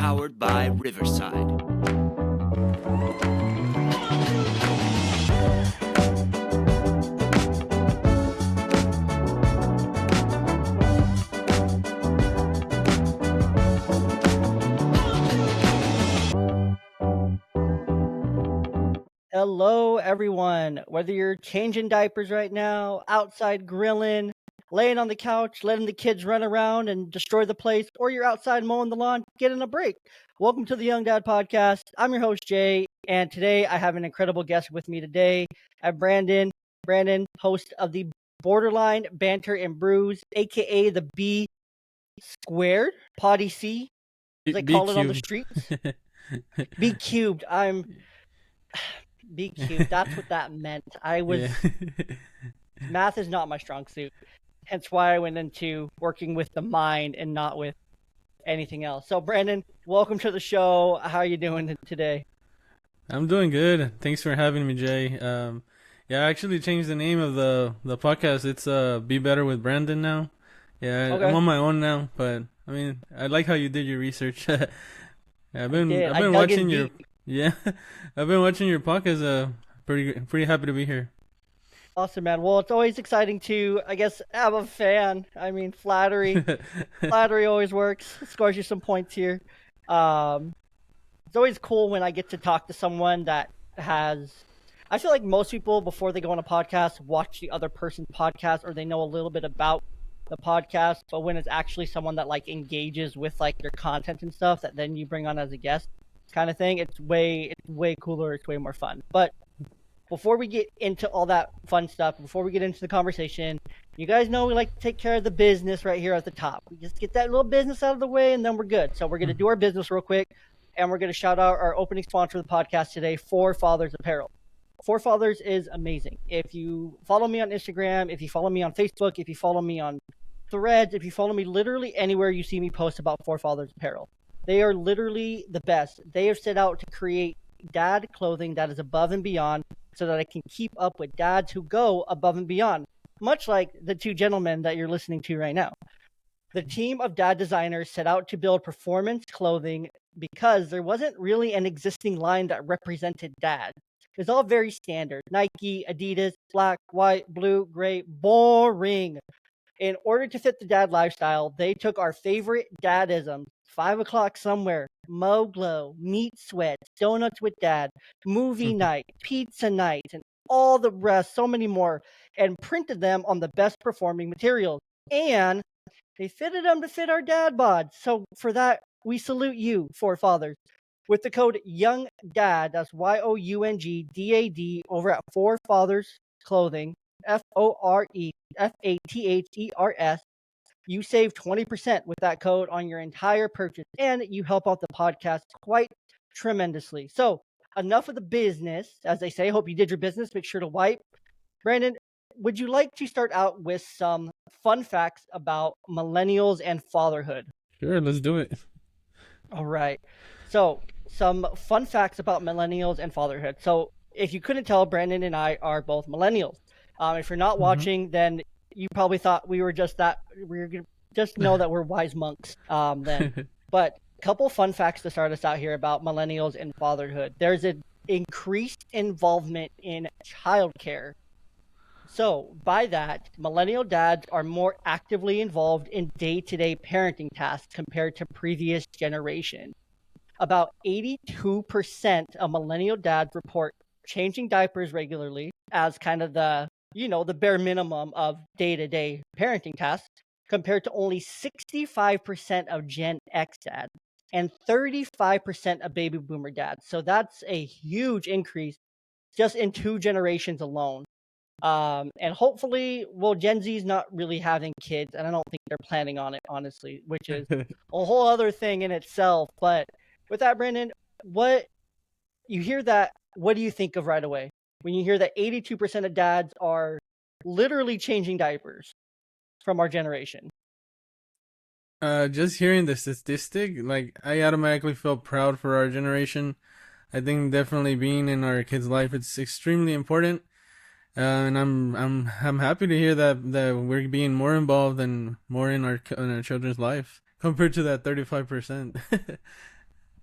powered by Riverside. Hello, everyone. Whether you're changing diapers right now, outside grilling, laying on the couch, letting the kids run around and destroy the place, or you're outside mowing the lawn, getting a break. Welcome to the Young Dad Podcast. I'm your host, Jay, and today I have an incredible guest with me today. I have Brandon. Brandon, host of the Borderline Banter and Brews, aka the B Squared, Potty C, as I call it on the streets. B Cubed. Be cute. That's what that meant. Math is not my strong suit. Hence why I went into working with the mind and not with anything else. So, Brandon, welcome to the show. How are you doing today? I'm doing good. Thanks for having me, Jay. I actually changed the name of the podcast. It's Be Better with Brandon now. Yeah, Okay. I'm on my own now, but I mean, I like how you did your research. I've been I watching your I've been watching your podcast. Pretty happy to be here. Awesome, man. Well, it's always exciting to, I guess, have a fan. I mean, flattery. Flattery always works. Scores you some points here. It's always cool when I get to talk to someone that has. I feel like most people, before they go on a podcast, watch the other person's podcast or they know a little bit about the podcast. But when it's actually someone that like engages with like their content and stuff that then you bring on as a guest, kind of thing, it's way cooler. It's way more fun. But before we get into all that fun stuff, before we get into the conversation, you guys know we like to take care of the business right here at the top. We just get that little business out of the way and then we're good. So we're going to do our business real quick and we're going to shout out our opening sponsor of the podcast today, For Fathers Apparel. For Fathers is amazing. If you follow me on Instagram, if you follow me on Facebook, if you follow me on Threads, if you follow me literally anywhere you see me post about For Fathers Apparel, they are literally the best. They have set out to create dad clothing that is above and beyond so that I can keep up with dads who go above and beyond, much like the two gentlemen that you're listening to right now. The team of dad designers set out to build performance clothing because there wasn't really an existing line that represented dad. It was all very standard. Nike, Adidas, black, white, blue, gray, boring. In order to fit the dad lifestyle, they took our favorite dadisms, 5 o'clock somewhere, Moglo, meat sweats, donuts with dad, movie night, pizza night, and all the rest, so many more, and printed them on the best performing materials. And they fitted them to fit our dad bods. So for that, we salute you, For Fathers. With the code YOUNGDAD, that's YOUNGDAD, over at For Fathers Clothing, FOREFATHERS, you save 20% with that code on your entire purchase, and you help out the podcast quite tremendously. So, enough of the business, as they say. Hope you did your business. Make sure to wipe. Brandon, would you like to start out with some fun facts about millennials and fatherhood? Sure, let's do it. All right. So, some fun facts about millennials and fatherhood. So, if you couldn't tell, Brandon and I are both millennials. If you're not watching, then you probably thought we were just that. We're gonna just know that we're wise monks. Then, but a couple fun facts to start us out here about millennials and fatherhood. There's an increased involvement in childcare. So, by that, millennial dads are more actively involved in day-to-day parenting tasks compared to previous generations. About 82% of millennial dads report changing diapers regularly as kind of the bare minimum of day-to-day parenting tasks, compared to only 65% of Gen X dads and 35% of baby boomer dads. So that's a huge increase just in 2 generations alone. And hopefully, well, Gen Z's not really having kids, and I don't think they're planning on it, honestly, which is a whole other thing in itself. But with that, Brandon, what do you think of right away when you hear that 82% of dads are literally changing diapers from our generation? Just hearing the statistic, like I automatically feel proud for our generation. I think definitely being in our kids' life, it's extremely important. And I'm happy to hear that we're being more involved and more in our children's life compared to that 35%.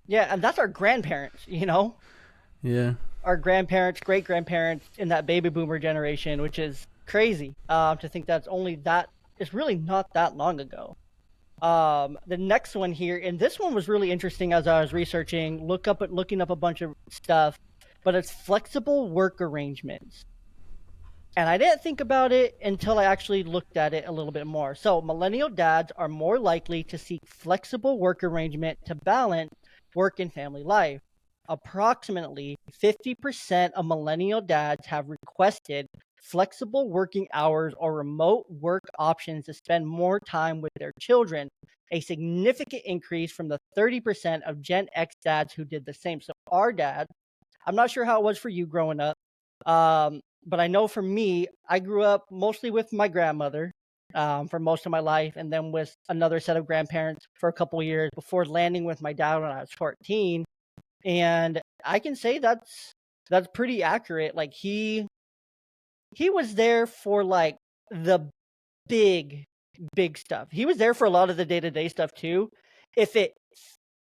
Yeah, and that's our grandparents, you know? Yeah. Our grandparents, great grandparents in that baby boomer generation, which is crazy to think that's only that, it's really not that long ago. The next one here, and this one was really interesting as I was researching, looking up a bunch of stuff, but it's flexible work arrangements. And I didn't think about it until I actually looked at it a little bit more. So, millennial dads are more likely to seek flexible work arrangement to balance work and family life. Approximately 50% of millennial dads have requested flexible working hours or remote work options to spend more time with their children, a significant increase from the 30% of Gen X dads who did the same. So, our dad, I'm not sure how it was for you growing up. But I know for me, I grew up mostly with my grandmother for most of my life, and then with another set of grandparents for a couple of years before landing with my dad when I was 14. And I can say that's pretty accurate. Like he was there for like the big big stuff. He was there for a lot of the day-to-day stuff too. If it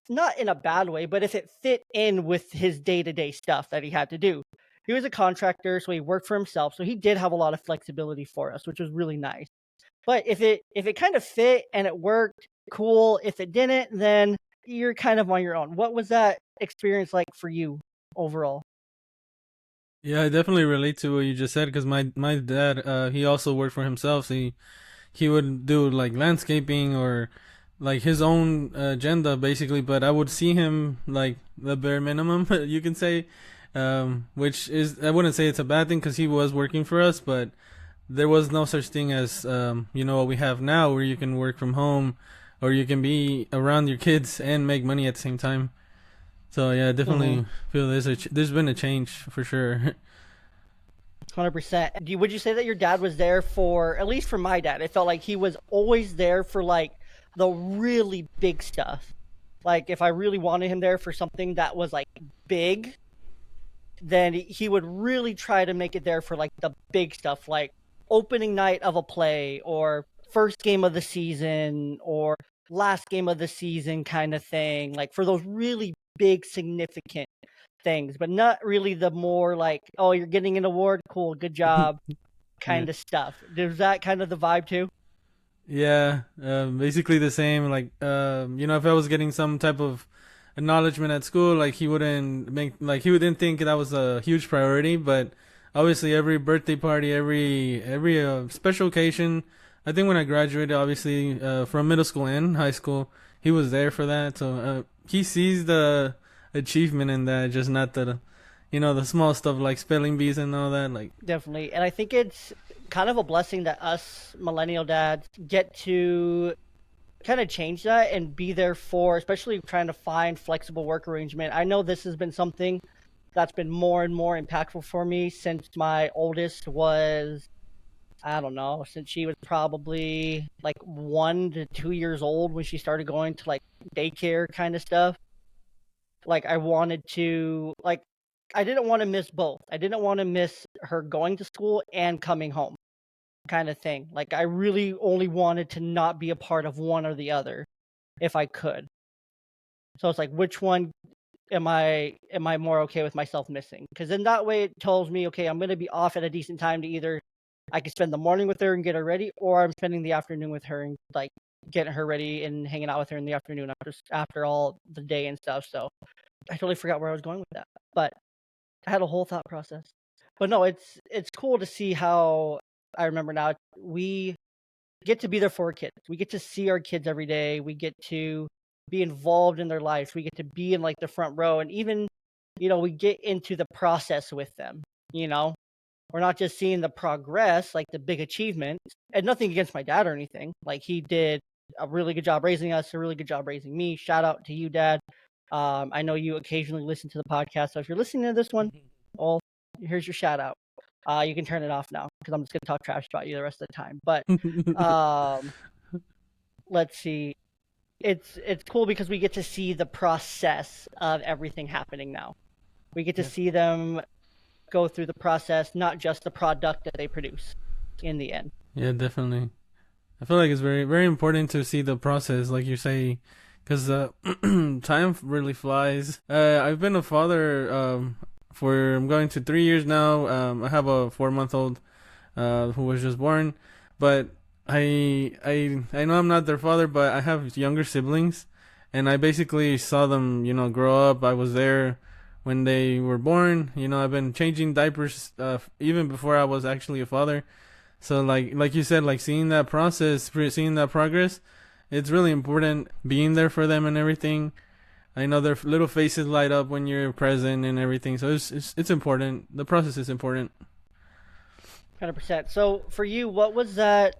not in a bad way, but if it fit in with his day-to-day stuff that he had to do. He was a contractor, so he worked for himself. So he did have a lot of flexibility for us, which was really nice. But if it kind of fit and it worked, cool. If it didn't, then you're kind of on your own. What was that experience like for you overall? Yeah, I definitely relate to what you just said because my dad, he also worked for himself. So he would do like landscaping or like his own agenda basically. But I would see him like the bare minimum, you can say, which is I wouldn't say it's a bad thing because he was working for us, but there was no such thing as what we have now where you can work from home or you can be around your kids and make money at the same time. So yeah, I Mm-hmm. definitely feel there's been a change for sure. 100%. Would you say that your dad was there for, at least for my dad, it felt like he was always there for like the really big stuff. Like if I really wanted him there for something that was like big, then he would really try to make it there for like the big stuff, like opening night of a play or first game of the season or last game of the season kind of thing, like for those really big significant things, but not really the more like, oh, you're getting an award, cool, good job Yeah. kind of stuff. Is that kind of the vibe too? Yeah, basically the same. Like, if I was getting some type of acknowledgement at school, like he wouldn't think that was a huge priority. But obviously, every birthday party, every special occasion. I think when I graduated, obviously, from middle school and high school, he was there for that. So he sees the achievement in that, just not the small stuff like spelling bees and all that. Like, Definitely. And I think it's kind of a blessing that us millennial dads get to kind of change that and be there for, especially trying to find flexible work arrangement. I know this has been something that's been more and more impactful for me since my oldest was, I don't know, since she was probably like 1 to 2 years old when she started going to like daycare kind of stuff. Like I wanted to, like, I didn't want to miss both. I didn't want to miss her going to school and coming home kind of thing. Like I really only wanted to not be a part of one or the other if I could. So it's like, which one am I more okay with myself missing? Because in that way, it tells me, okay, I'm going to be off at a decent time to either I can spend the morning with her and get her ready, or I'm spending the afternoon with her and like getting her ready and hanging out with her in the afternoon after all the day and stuff. So I totally forgot where I was going with that, but I had a whole thought process. But no, it's cool to see how I remember now. We get to be there for our kids. We get to see our kids every day. We get to be involved in their lives. We get to be in like the front row, and even we get into the process with them. You know, we're not just seeing the progress, like the big achievements. And nothing against my dad or anything. Like he did a really good job raising us, a really good job raising me. Shout out to you, Dad. I know you occasionally listen to the podcast, so if you're listening to this one, well, here's your shout out. You can turn it off now because I'm just gonna talk trash about you the rest of the time. But um, let's see. It's cool because we get to see the process of everything happening now. We get to yeah, see them go through the process, not just the product that they produce in the end. yeah, definitely. I feel like it's very, very important to see the process, like you say, because time really flies. I've been a father for I'm going to 3 years now. I have a 4 month old who was just born, but I know I'm not their father, but I have younger siblings, and I basically saw them, grow up. I was there when they were born. I've been changing diapers even before I was actually a father. So like you said, like seeing that process, seeing that progress, it's really important being there for them and everything. I know their little faces light up when you're present and everything. So it's important. The process is important. 100%. So for you, what was that?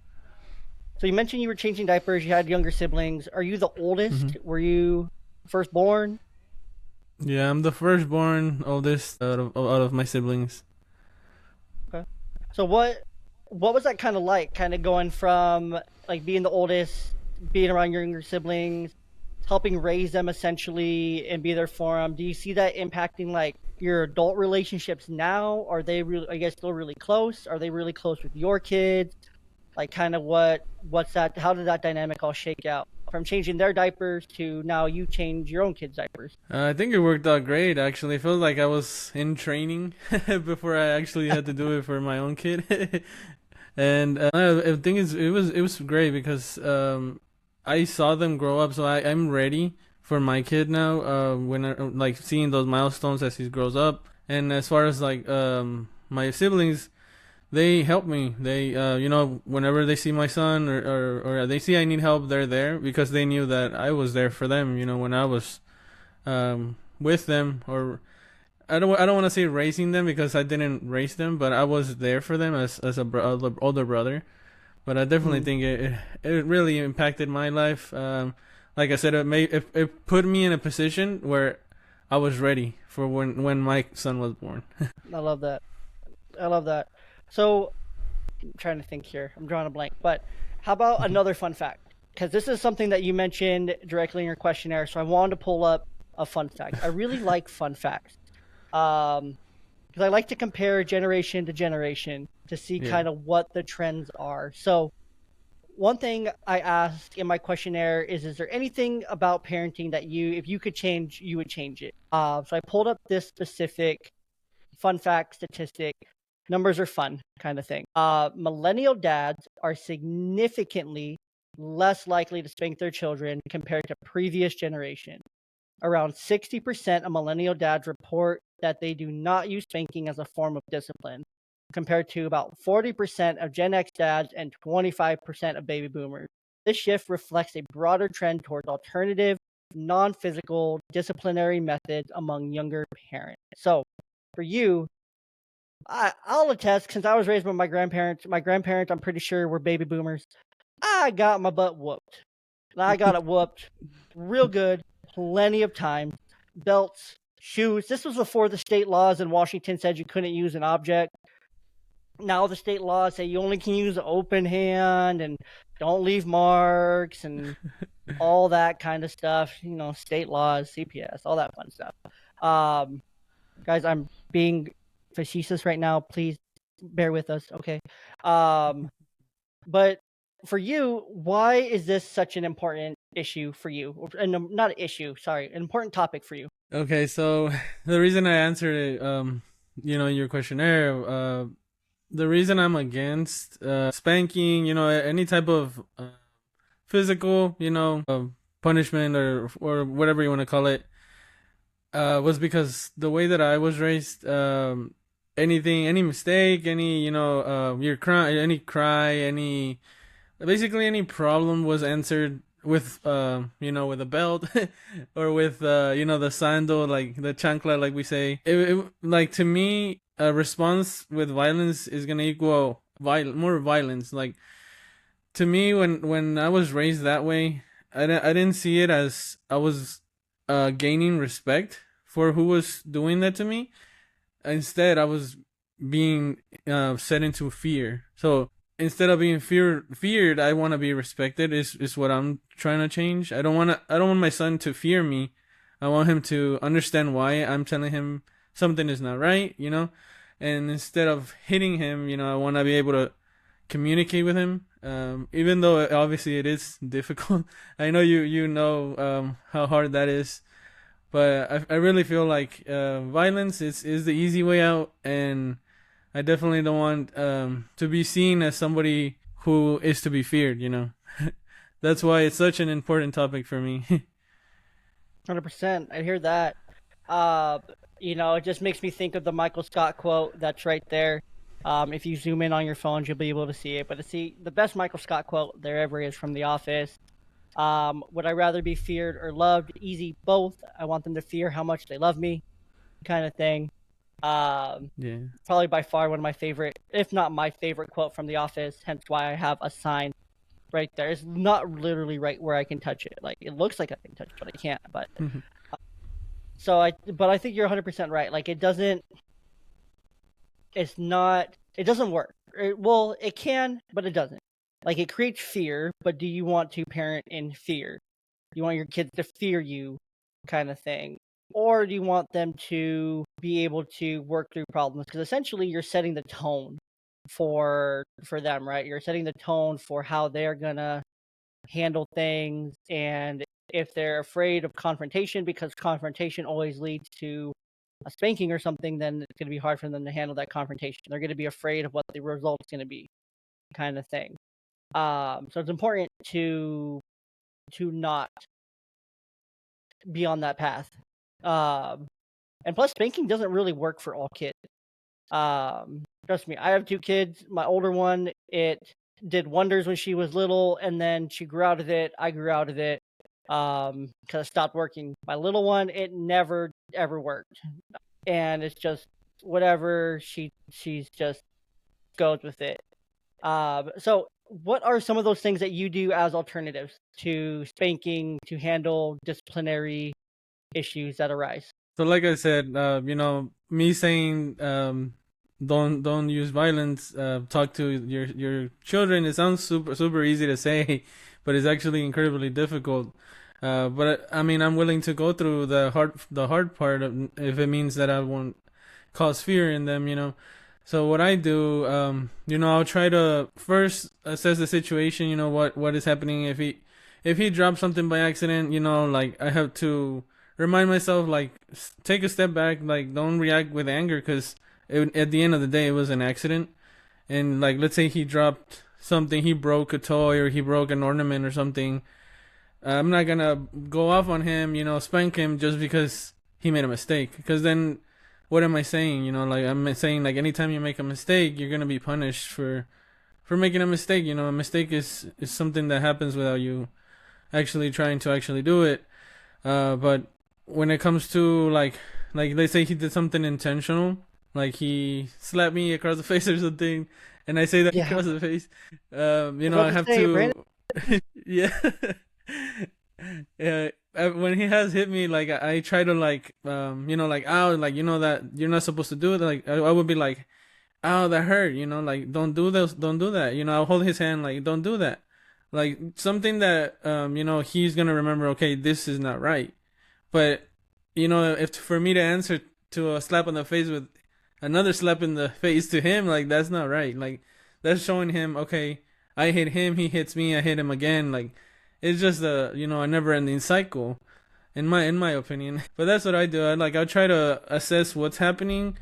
So you mentioned you were changing diapers. You had younger siblings. Are you the oldest? Were you firstborn? Yeah, I'm the firstborn, oldest out of my siblings. Okay. So what was that kind of like? Kind of going from like being the oldest, being around your younger siblings, helping raise them essentially, and be there for them. Do you see that impacting like your adult relationships now? Are they really, I guess, still really close? Are they really close with your kids? Like, kind of what's that? How did that dynamic all shake out from changing their diapers to now you change your own kids' diapers? I think it worked out great. Actually, it felt like I was in training before I actually had to do it for my own kid. And the thing is, it was great because I saw them grow up, so I'm ready for my kid now. When like seeing those milestones as he grows up, and as far as like my siblings, they help me. They whenever they see my son or they see I need help, they're there because they knew that I was there for them. When I was with them, or I don't want to say raising them because I didn't raise them, but I was there for them as a older brother. But I definitely think it really impacted my life. Like I said, it put me in a position where I was ready for when my son was born. I love that. I love that. So I'm trying to think here. I'm drawing a blank. But how about another fun fact? Because this is something that you mentioned directly in your questionnaire. So I wanted to pull up a fun fact. I really like fun facts. Because I like to compare generation to generation to see kind of what the trends are. So one thing I asked in my questionnaire is there anything about parenting that if you could change, you would change it? So I pulled up this specific fun fact statistic. Numbers are fun kind of thing. Millennial dads are significantly less likely to spank their children compared to previous generation. Around 60% of millennial dads report that they do not use spanking as a form of discipline, compared to about 40% of Gen X dads and 25% of baby boomers. This shift reflects a broader trend towards alternative, non-physical disciplinary methods among younger parents. So, for you, I'll attest, since I was raised by my grandparents, I'm pretty sure, were baby boomers. I got my butt whooped. I got it whooped real good, plenty of times. Belts, shoes. This was before the state laws in Washington said you couldn't use an object. Now the state laws say you only can use an open hand and don't leave marks and all that kind of stuff. State laws, CPS, all that fun stuff. Guys, I'm being facetious right now. Please bear with us, okay? But for you, why is this such an important issue for you? And not an issue, sorry, an important topic for you. Okay, so the reason I answered it, your questionnaire, the reason I'm against spanking, any type of physical, punishment or whatever you want to call it, was because the way that I was raised, any mistake, you're crying, basically any problem was answered with with a belt or with the sandal, like the chancla, like we say. Like, to me, a response with violence is gonna equal more violence. Like, to me, when I was raised that way, I didn't see it as I was gaining respect for who was doing that to me. Instead, I was being set into fear. So instead of being feared, I want to be respected. Is what I'm trying to change. I don't want my son to fear me. I want him to understand why I'm telling him something is not right. And instead of hitting him, I want to be able to communicate with him Even though obviously it is difficult. I know you know how hard that is, but I really feel like violence is the easy way out, and I definitely don't want to be seen as somebody who is to be feared. That's why it's such an important topic for me. 100%. I hear that. Uh, it just makes me think of the Michael Scott quote that's right there. If you zoom in on your phones, you'll be able to see it. But the best Michael Scott quote there ever is from The Office. Would I rather be feared or loved? Easy, both. I want them to fear how much they love me, kind of thing. Yeah. Probably by far one of my favorite, if not my favorite quote from The Office. Hence why I have a sign right there. It's not literally right where I can touch it. Like it looks like I can touch it, but I can't. But but I think you're 100% right. Like it doesn't work. Well, it can, but it doesn't. Like it creates fear, but do you want to parent in fear? Do you want your kids to fear you, kind of thing? Or do you want them to be able to work through problems? Because essentially you're setting the tone for them, right? You're setting the tone for how they're gonna handle things, and if they're afraid of confrontation, because confrontation always leads to a spanking or something, then it's going to be hard for them to handle that confrontation. They're going to be afraid of what the result's going to be, kind of thing. So it's important to not be on that path. And plus, spanking doesn't really work for all kids. Trust me, I have 2 kids. My older one, it did wonders when she was little, and then she grew out of it. I grew out of it because it stopped working. My little one, it never ever worked, and it's just whatever she's just goes with it. So what are some of those things that you do as alternatives to spanking to handle disciplinary issues that arise? So like I said, me saying don't use violence, talk to your children. It sounds super easy to say, but it's actually incredibly difficult. But I mean, I'm willing to go through the hard part if it means that I won't cause fear in them. So what I do, I'll try to first assess the situation. What is happening. If he drops something by accident, like I have to remind myself, like, take a step back, like, don't react with anger, because at the end of the day, it was an accident. And, like, let's say he dropped something, he broke a toy or he broke an ornament or something. I'm not gonna go off on him, spank him just because he made a mistake. Because then, what am I saying? Like, I'm saying, like, anytime you make a mistake, you're gonna be punished for making a mistake. A mistake is something that happens without you actually trying to actually do it. But when it comes to like let's say he did something intentional, like he slapped me across the face or something, and I say that Yeah. across the face, I I have say, to, Brandon. yeah. Yeah, when he has hit me, like I try to like, like, ow, like, that you're not supposed to do it. Like I would be like, ow, that hurt, like, don't do this, don't do that. I'll hold his hand, like, don't do that. Like something that, he's gonna remember. Okay, this is not right. But if for me to answer to a slap on the face with another slap in the face to him, like, that's not right. Like, that's showing him, okay, I hit him, he hits me, I hit him again. Like, it's just a never-ending cycle, in my opinion. But that's what I do. I'll try to assess what's happening.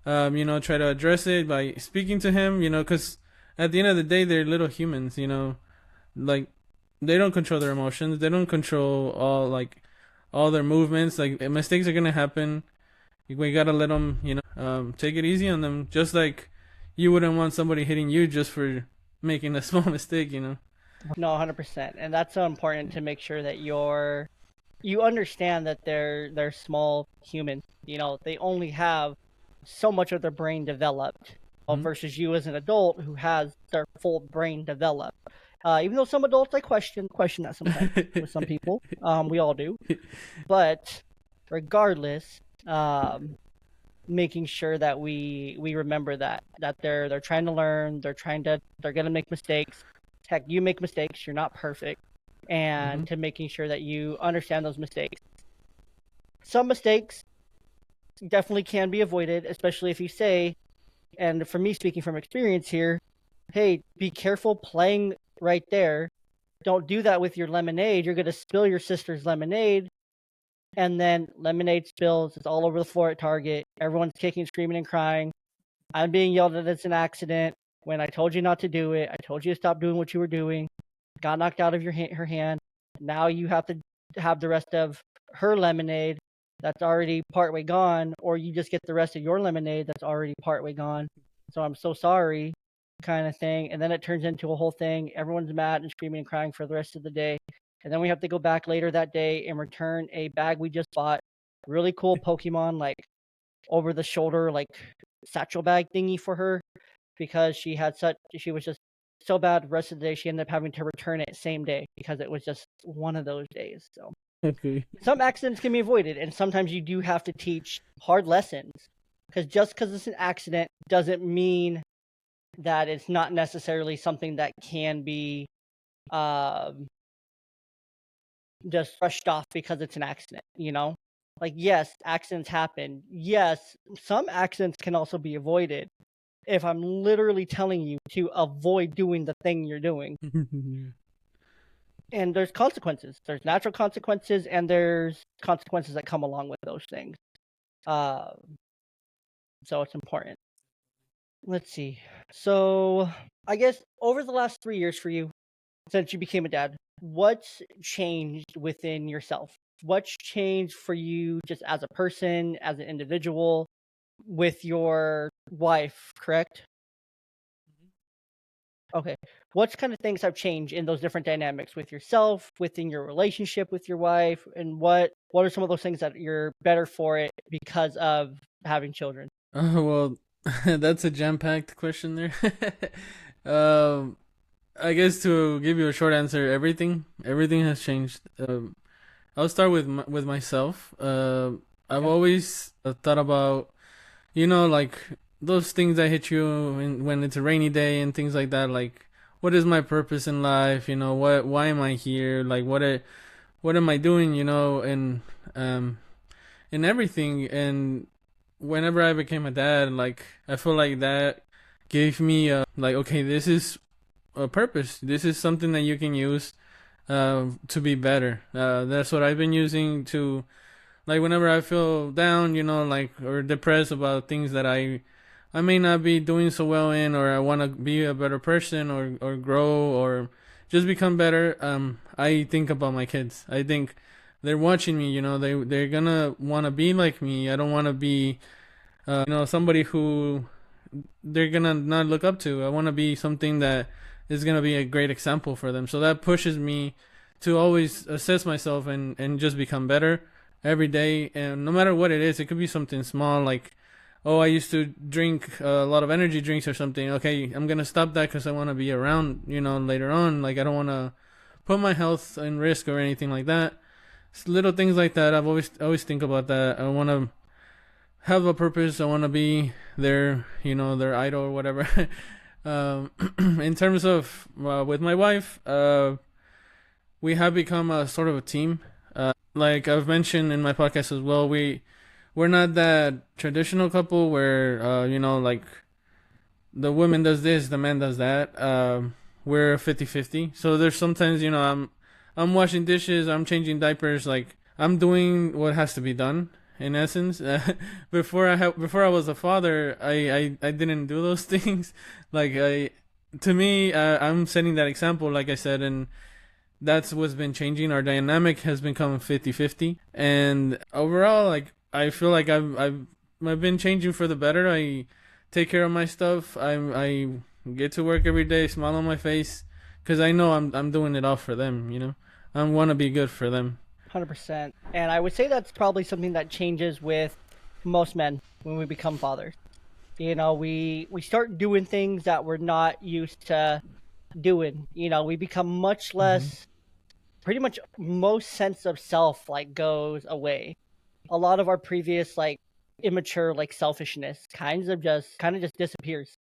Try to address it by speaking to him. Because at the end of the day, they're little humans. Like, they don't control their emotions. They don't control all their movements. Like, mistakes are gonna happen. We gotta let them, take it easy on them. Just like you wouldn't want somebody hitting you just for making a small mistake. No, 100%, and that's so important to make sure that you understand that they're small humans. They only have so much of their brain developed, versus you as an adult who has their full brain developed. Even though some adults, I question that sometimes with some people. We all do. But regardless, making sure that we remember that they're trying to learn, they're gonna make mistakes. Heck, you make mistakes, you're not perfect. And to making sure that you understand those mistakes. Some mistakes definitely can be avoided, especially if you say, and for me speaking from experience here, hey, be careful playing right there. Don't do that with your lemonade. You're going to spill your sister's lemonade. And then lemonade spills. It's all over the floor at Target. Everyone's kicking, screaming, and crying. I'm being yelled at it's an accident when I told you not to do it. I told you to stop doing what you were doing. Got knocked out of her hand. Now you have to have the rest of her lemonade that's already partway gone, or you just get the rest of your lemonade that's already partway gone. So I'm so sorry, kind of thing. And then it turns into a whole thing. Everyone's mad and screaming and crying for the rest of the day. And then we have to go back later that day and return a bag we just bought. Really cool Pokemon, like over the shoulder, like satchel bag thingy for her, because she was just so bad the rest of the day she ended up having to return it same day because it was just one of those days. So Okay. some accidents can be avoided, and sometimes you do have to teach hard lessons, because just because it's an accident doesn't mean that it's not necessarily something that can be just brushed off because it's an accident, like, yes, accidents happen. Yes, some accidents can also be avoided if I'm literally telling you to avoid doing the thing you're doing. And there's consequences. There's natural consequences, and there's consequences that come along with those things. So it's important. Let's see. So I guess over the last 3 years for you, since you became a dad, what's changed within yourself? What's changed for you just as a person, as an individual, with your wife, correct? Okay. What kind of things have changed in those different dynamics with yourself, within your relationship with your wife, and what are some of those things that you're better for it because of having children? Well, that's a jam-packed question there. um, I guess to give you a short answer, everything has changed. I'll start with with myself. I've Yeah. always thought about, like those things that hit you when it's a rainy day and things like that. Like, what is my purpose in life? Why am I here? Like, what am I doing? Um, and everything. And whenever I became a dad, like, I feel like that gave me like, okay, this is a purpose. This is something that you can use to be better. That's what I've been using to, like, whenever I feel down, like, or depressed about things that I may not be doing so well in, or I want to be a better person, or grow, or just become better. I think about my kids. I think they're watching me. They're gonna want to be like me. I don't want to be somebody who they're gonna not look up to. I want to be something that is gonna be a great example for them. So that pushes me to always assess myself and just become better every day. And no matter what it is, it could be something small, like, oh, I used to drink a lot of energy drinks or something. Okay, I'm gonna stop that because I want to be around, later on. Like, I don't want to put my health in risk or anything like that. It's little things like that. I've always think about that. I want to have a purpose. I want to be their idol or whatever. In terms of with my wife, we have become a sort of a team. Like I've mentioned in my podcast as well, we're not that traditional couple where like the woman does this, the man does that. We're 50-50. So there's sometimes I'm washing dishes, I'm changing diapers, like I'm doing what has to be done. In essence, before I was a father, I didn't do those things. Like to me, I'm setting that example, like I said, and that's what's been changing. Our dynamic has become 50-50, and overall, like, I feel like I've been changing for the better. I take care of my stuff. I get to work every day, smile on my face, because I know I'm doing it all for them. I want to be good for them. 100%. And I would say that's probably something that changes with most men when we become fathers. We start doing things that we're not used to doing. We become much less, pretty much most sense of self like goes away. A lot of our previous like immature like selfishness kind of just disappears.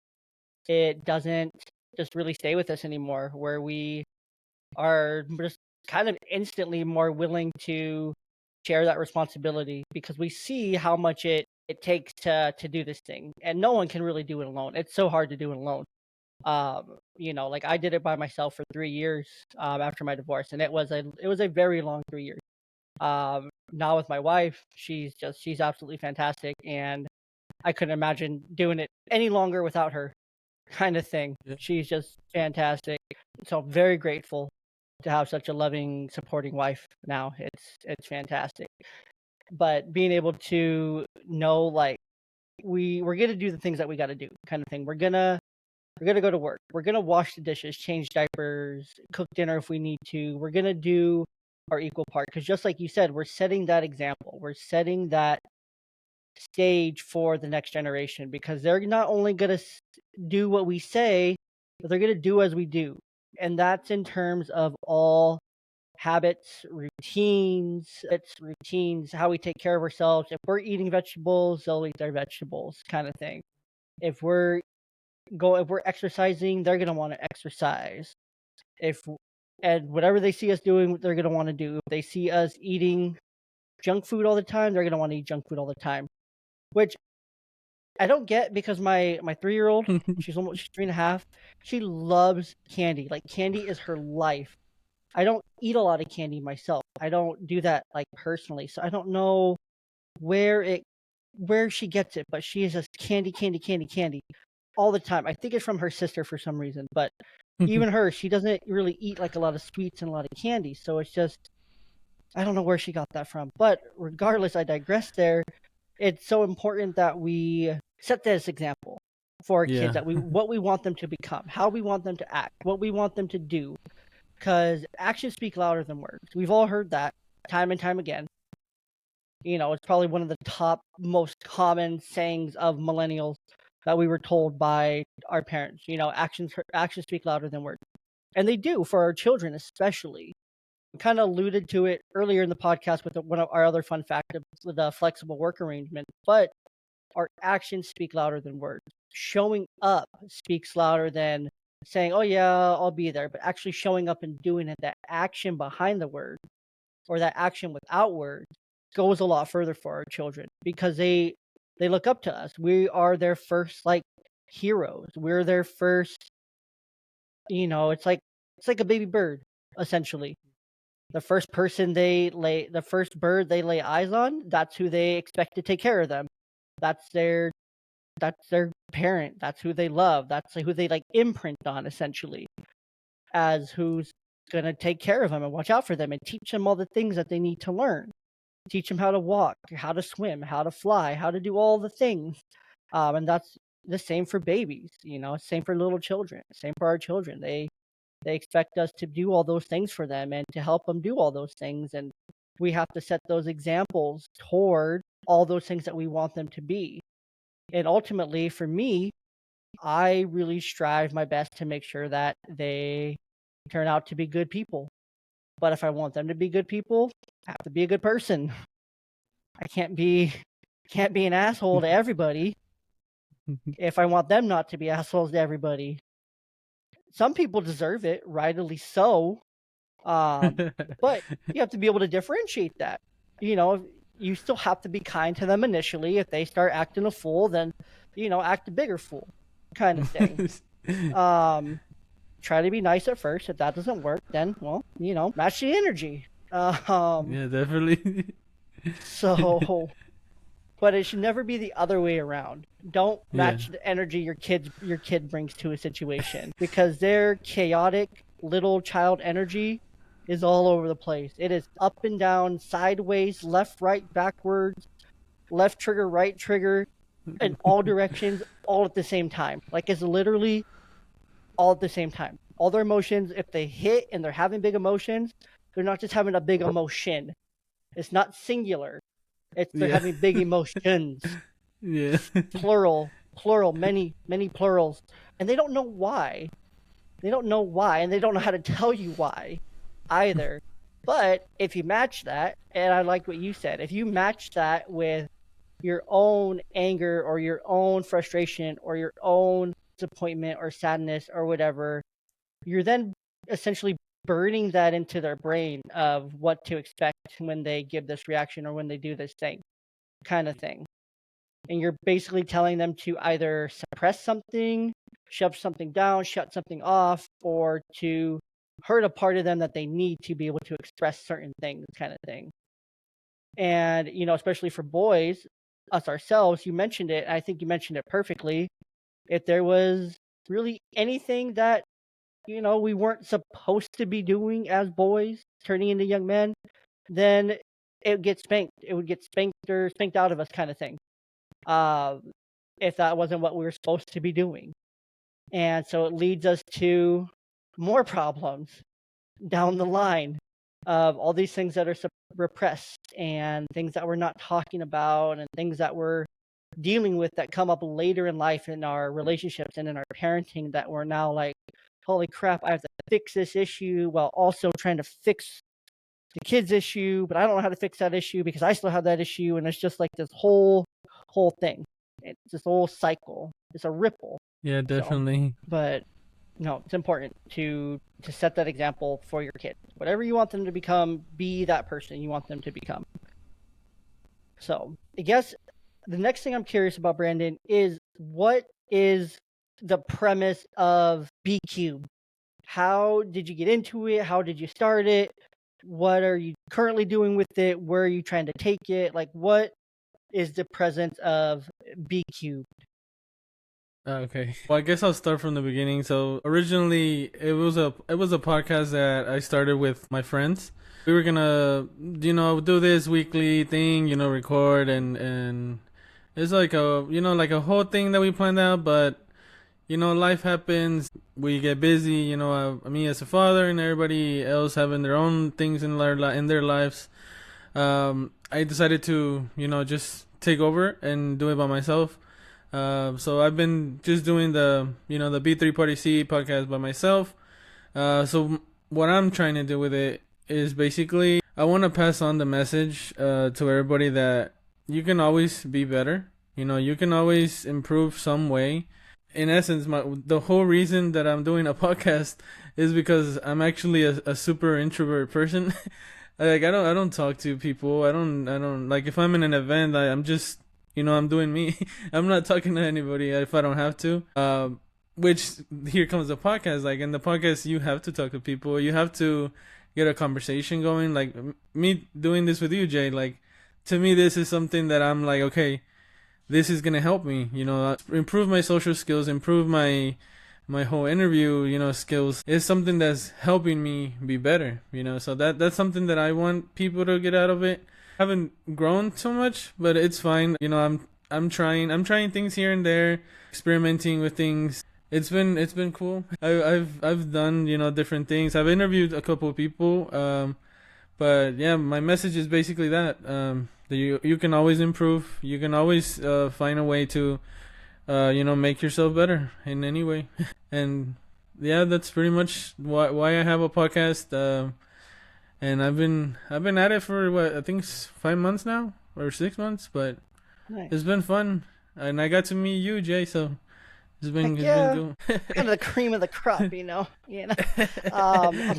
It doesn't just really stay with us anymore, where we are just kind of instantly more willing to share that responsibility, because we see how much it takes to do this thing, and no one can really do it alone. It's so hard to do it alone. Like I did it by myself for 3 years after my divorce, and it was a very long 3 years. Now with my wife, she's absolutely fantastic, and I couldn't imagine doing it any longer without her, kind of thing. Yeah. She's just fantastic. So I'm very grateful to have such a loving, supporting wife now. It's fantastic. But being able to know like we're gonna do the things that we gotta do, kind of thing. We're gonna go to work. We're gonna wash the dishes, change diapers, cook dinner if we need to. We're gonna do our equal part because just like you said, we're setting that example. We're setting that stage for the next generation because they're not only gonna do what we say, but they're gonna do as we do, and that's in terms of all habits, routines, how we take care of ourselves. If we're eating vegetables, they'll eat their vegetables, kind of thing. If we're exercising, they're gonna want to exercise. If and whatever they see us doing, they're gonna want to do. If they see us eating junk food all the time, they're gonna want to eat junk food all the time. Which I don't get because my 3-year-old, she's 3.5, she loves candy. Like candy is her life. I don't eat a lot of candy myself. I don't do that like personally, so I don't know where she gets it, but she is just candy, candy, candy, candy all the time. I think it's from her sister for some reason, but even her, she doesn't really eat like a lot of sweets and a lot of candy, so it's just I don't know where she got that from. But regardless, I digress there. It's so important that we set this example for our kids Yeah. that what we want them to become, how we want them to act, what we want them to do, because actions speak louder than words. We've all heard that time and time again. It's probably one of the top most common sayings of millennials that we were told by our parents. Actions speak louder than words, and they do for our children especially. We kind of alluded to it earlier in the podcast with one of our other fun fact of the flexible work arrangement, but our actions speak louder than words. Showing up speaks louder than saying, "Oh yeah, I'll be there," but actually showing up and doing it. That action behind the word, or that action without words, goes a lot further for our children because they look up to us. We are their first like heroes. We're their first. It's like a baby bird essentially. The first bird they lay eyes on, that's who they expect to take care of them. That's their parent. That's who they love. That's who they like imprint on essentially as who's gonna take care of them and watch out for them and teach them all the things that they need to learn. Teach them how to walk, how to swim, how to fly, how to do all the things. And that's the same for babies. Same for little children. Same for our children. They expect us to do all those things for them and to help them do all those things. And we have to set those examples toward all those things that we want them to be. And ultimately, for me, I really strive my best to make sure that they turn out to be good people. But if I want them to be good people, I have to be a good person. I can't be an asshole to everybody if I want them not to be assholes to everybody. Some people deserve it, rightly so. But you have to be able to differentiate that. You still have to be kind to them initially. If they start acting a fool, then act a bigger fool, kind of thing. Try to be nice at first. If that doesn't work, then match the energy. Yeah, definitely. So, but it should never be the other way around. Don't match Yeah. the energy your kid brings to a situation because their chaotic little child energy is all over the place. It is up and down, sideways, left, right, backwards, left trigger, right trigger, in all directions, all at the same time. Like it's literally all at the same time. All their emotions, if they hit and they're having big emotions, they're not just having a big emotion. It's not singular. They're Yeah. having big emotions. Yeah. Plural, many, many plurals. And they don't know why. They don't know why, and they don't know how to tell you why either. But if you match that, and I like what you said, if you match that with your own anger or your own frustration or your own disappointment or sadness or whatever, you're then essentially burning that into their brain of what to expect when they give this reaction or when they do this thing, kind of thing. And you're basically telling them to either suppress something, shove something down, shut something off, or to hurt a part of them that they need to be able to express certain things, kind of thing. And, especially for boys, us ourselves, you mentioned it. I think you mentioned it perfectly. If there was really anything that, we weren't supposed to be doing as boys, turning into young men, then it would get spanked. It would get spanked or spanked out of us, kind of thing. Um, if that wasn't what we were supposed to be doing. And so it leads us to more problems down the line of all these things that are repressed and things that we're not talking about and things that we're dealing with that come up later in life in our relationships and in our parenting that we're now like, holy crap, I have to fix this issue while also trying to fix the kids' issue, but I don't know how to fix that issue because I still have that issue. And it's just like this whole thing. It's this whole cycle. It's a ripple. Yeah, definitely. But no, it's important to set that example for your kid. Whatever you want them to become, be that person you want them to become. So I guess the next thing I'm curious about, Brandon, is what is the premise of B Cube? How did you get into it? How did you start it? What are you currently doing with it? Where are you trying to take it? Like, what is the presence of B Cube? Okay. Well, I guess I'll start from the beginning. So originally, it was a podcast that I started with my friends. We were gonna, do this weekly thing, record and it's like a whole thing that we planned out. But life happens. We get busy. Me as a father and everybody else having their own things in their lives. I decided to, just take over and do it by myself. So I've been just doing the B3 Party C podcast by myself. So what I'm trying to do with it is basically I want to pass on the message to everybody that you can always be better. You can always improve some way. In essence, the whole reason that I'm doing a podcast is because I'm actually a super introvert person. Like I don't talk to people. I don't like if I'm in an event, I'm just I'm doing me. I'm not talking to anybody if I don't have to. Which here comes the podcast. Like in the podcast, you have to talk to people. You have to get a conversation going. Like me doing this with you, Jay. Like to me, this is something that I'm like, okay, this is gonna help me. Improve my social skills, improve my whole interview, skills. It's something that's helping me be better. So that's something that I want people to get out of it. Haven't grown so much, but it's fine. I'm trying things here and there, experimenting with things. It's been cool. I've done different things. I've interviewed a couple of people, but yeah, my message is basically that you can always improve. You can always find a way to make yourself better in any way. And yeah, that's pretty much why I have a podcast. And I've been at it for what I think 5 months now or 6 months, but Nice. It's been fun, and I got to meet you, Jay. So it's been cool. Kind of the cream of the crop, I'm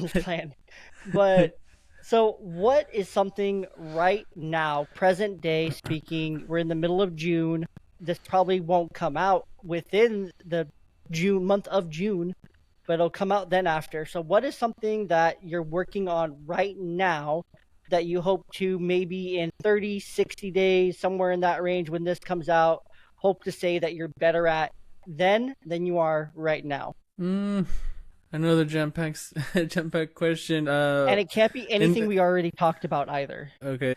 just playing, but so what is something right now, present day speaking? We're in the middle of June. This probably won't come out within the month of June, but it'll come out then after. So what is something that you're working on right now that you hope to maybe in 30, 60 days, somewhere in that range when this comes out, hope to say that you're better at then than you are right now? Another jump pack question. And it can't be anything we already talked about either. Okay.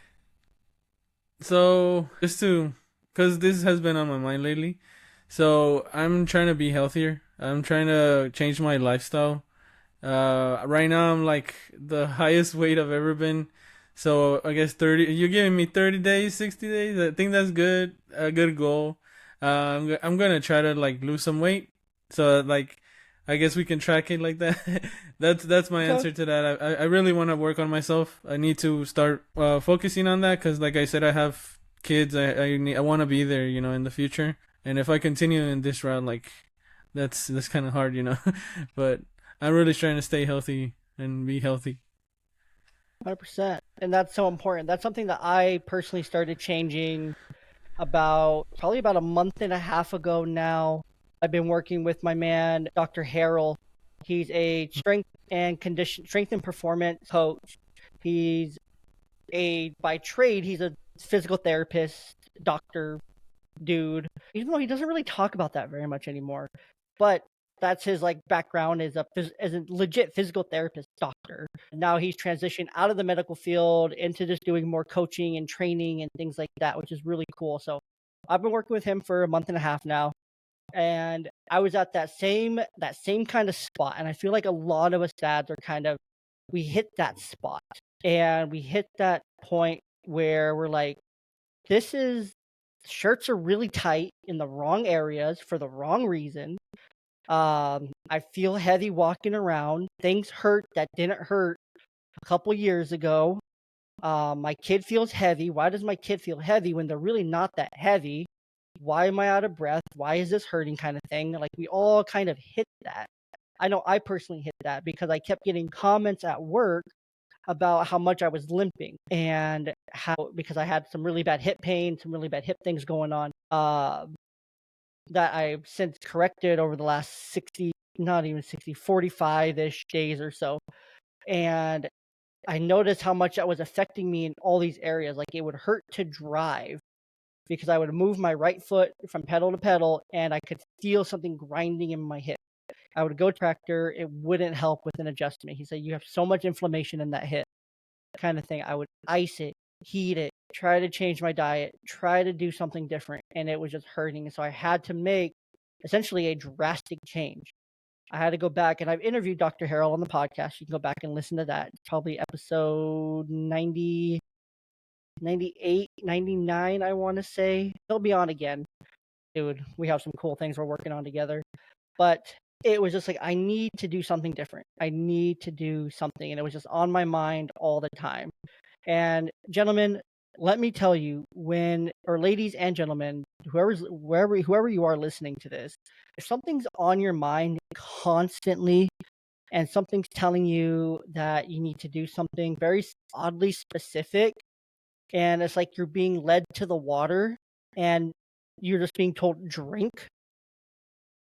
So because this has been on my mind lately. So I'm trying to be healthier. I'm trying to change my lifestyle. Right now I'm like the highest weight I've ever been. So I guess 30. You're giving me 30 days, 60 days. I think that's good. A good goal. I'm gonna try to like lose some weight. So like, I guess we can track it like that. That's my answer to that. I really want to work on myself. I need to start focusing on that because, like I said, I have kids. I want to be there, in the future. And if I continue in this route, like that's kind of hard, But I'm really trying to stay healthy and be healthy. 100%. And that's so important. That's something that I personally started changing probably about a month and a half ago now. I've been working with my man, Dr. Harrell. He's a strength and performance coach. He's by trade, he's a physical therapist, doctor, dude. Even though he doesn't really talk about that very much anymore, but that's his like background as a legit physical therapist doctor. Now he's transitioned out of the medical field into just doing more coaching and training and things like that, which is really cool. So I've been working with him for a month and a half now, and I was at that same kind of spot, and I feel like a lot of us dads are kind of, we hit that spot, and we hit that point where we're like, this is, shirts are really tight in the wrong areas for the wrong reason. I feel heavy walking around. Things hurt that didn't hurt a couple years ago. My kid feels heavy. Why does my kid feel heavy when they're really not that heavy? Why am I out of breath? Why is this hurting, kind of thing? Like, we all kind of hit that. I know I personally hit that because I kept getting comments at work about how much I was limping, and how, because I had some really bad hip pain, some really bad hip things going on, that I've since corrected over the last 60, not even 60, 45-ish days or so. And I noticed how much that was affecting me in all these areas. Like, it would hurt to drive because I would move my right foot from pedal to pedal and I could feel something grinding in my hip. I would go tractor, it wouldn't help with an adjustment. He said, you have so much inflammation in that hip, kind of thing. I would ice it, heat it, try to change my diet, try to do something different, and it was just hurting. And so I had to make essentially a drastic change. I had to go back, and I've interviewed Dr. Harrell on the podcast. You can go back and listen to that. It's probably episode 90, 98, 99, I want to say. He'll be on again. Dude, we have some cool things we're working on together. But it was just like, I need to do something different. I need to do something. And it was just on my mind all the time. And gentlemen, let me tell you, or ladies and gentlemen, whoever you are listening to this, if something's on your mind constantly and something's telling you that you need to do something very oddly specific, and it's like you're being led to the water and you're just being told, drink,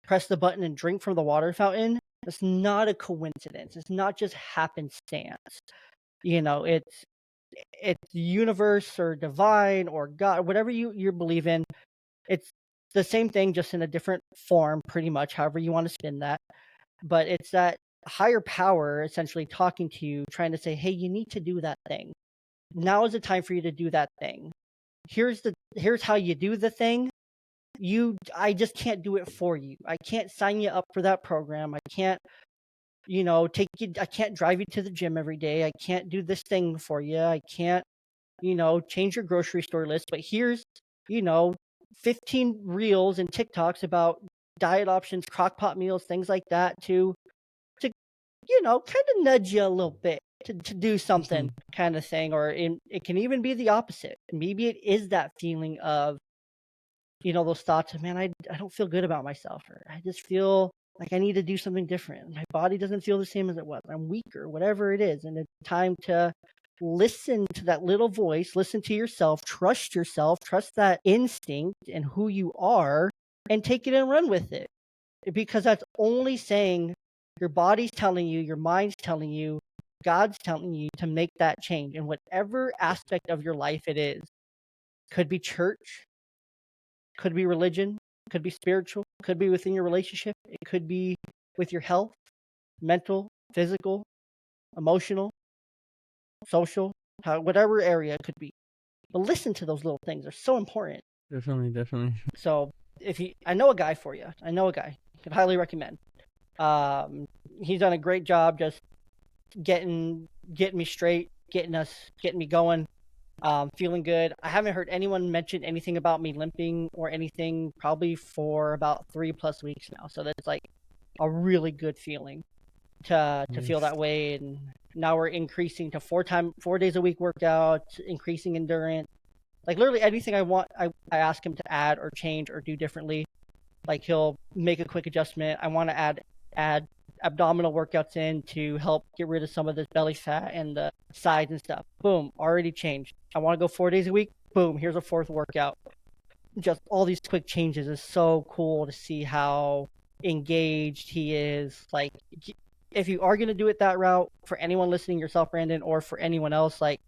press the button and drink from the water fountain, it's not a coincidence. It's not just happenstance. It's the universe or divine or God, whatever you believe in. It's the same thing, just in a different form, pretty much, however you want to spin that. But it's that higher power essentially talking to you, trying to say, hey, you need to do that thing. Now is the time for you to do that thing. Here's how you do the thing. I just can't do it for you. I can't sign you up for that program. I can't, take you. I can't drive you to the gym every day. I can't do this thing for you. I can't, change your grocery store list. But here's, 15 reels and TikToks about diet options, crock pot meals, things like that to kind of nudge you a little bit to do something, kind of thing. Or it can even be the opposite. Maybe it is that feeling of, those thoughts of, man, I don't feel good about myself, or I just feel like I need to do something different. My body doesn't feel the same as it was. I'm weaker, whatever it is. And it's time to listen to that little voice, listen to yourself, trust that instinct and who you are, and take it and run with it. Because that's only saying, your body's telling you, your mind's telling you, God's telling you to make that change in whatever aspect of your life it is. Could be church, could be religion, could be spiritual, could be within your relationship. It could be with your health, mental, physical, emotional, social, whatever area it could be. But listen to those little things. They're so important. Definitely. So I know a guy for you. I know a guy. I could highly recommend. He's done a great job just getting me straight, getting me going. Feeling good. I haven't heard anyone mention anything about me limping or anything probably for about 3+ weeks now. So that's like a really good feeling to feel that way. And now we're increasing to 4 days a week workouts, increasing endurance. Like, literally anything I want, I ask him to add or change or do differently. Like, he'll make a quick adjustment. I want to add abdominal workouts in to help get rid of some of this belly fat and the sides and stuff. Boom, already changed. I want to go 4 days a week. Boom, here's a 4th workout. just all these quick changes is so cool to see how engaged he is. Like, if you are going to do it that route, for anyone listening, yourself, Brandon, or for anyone else, like,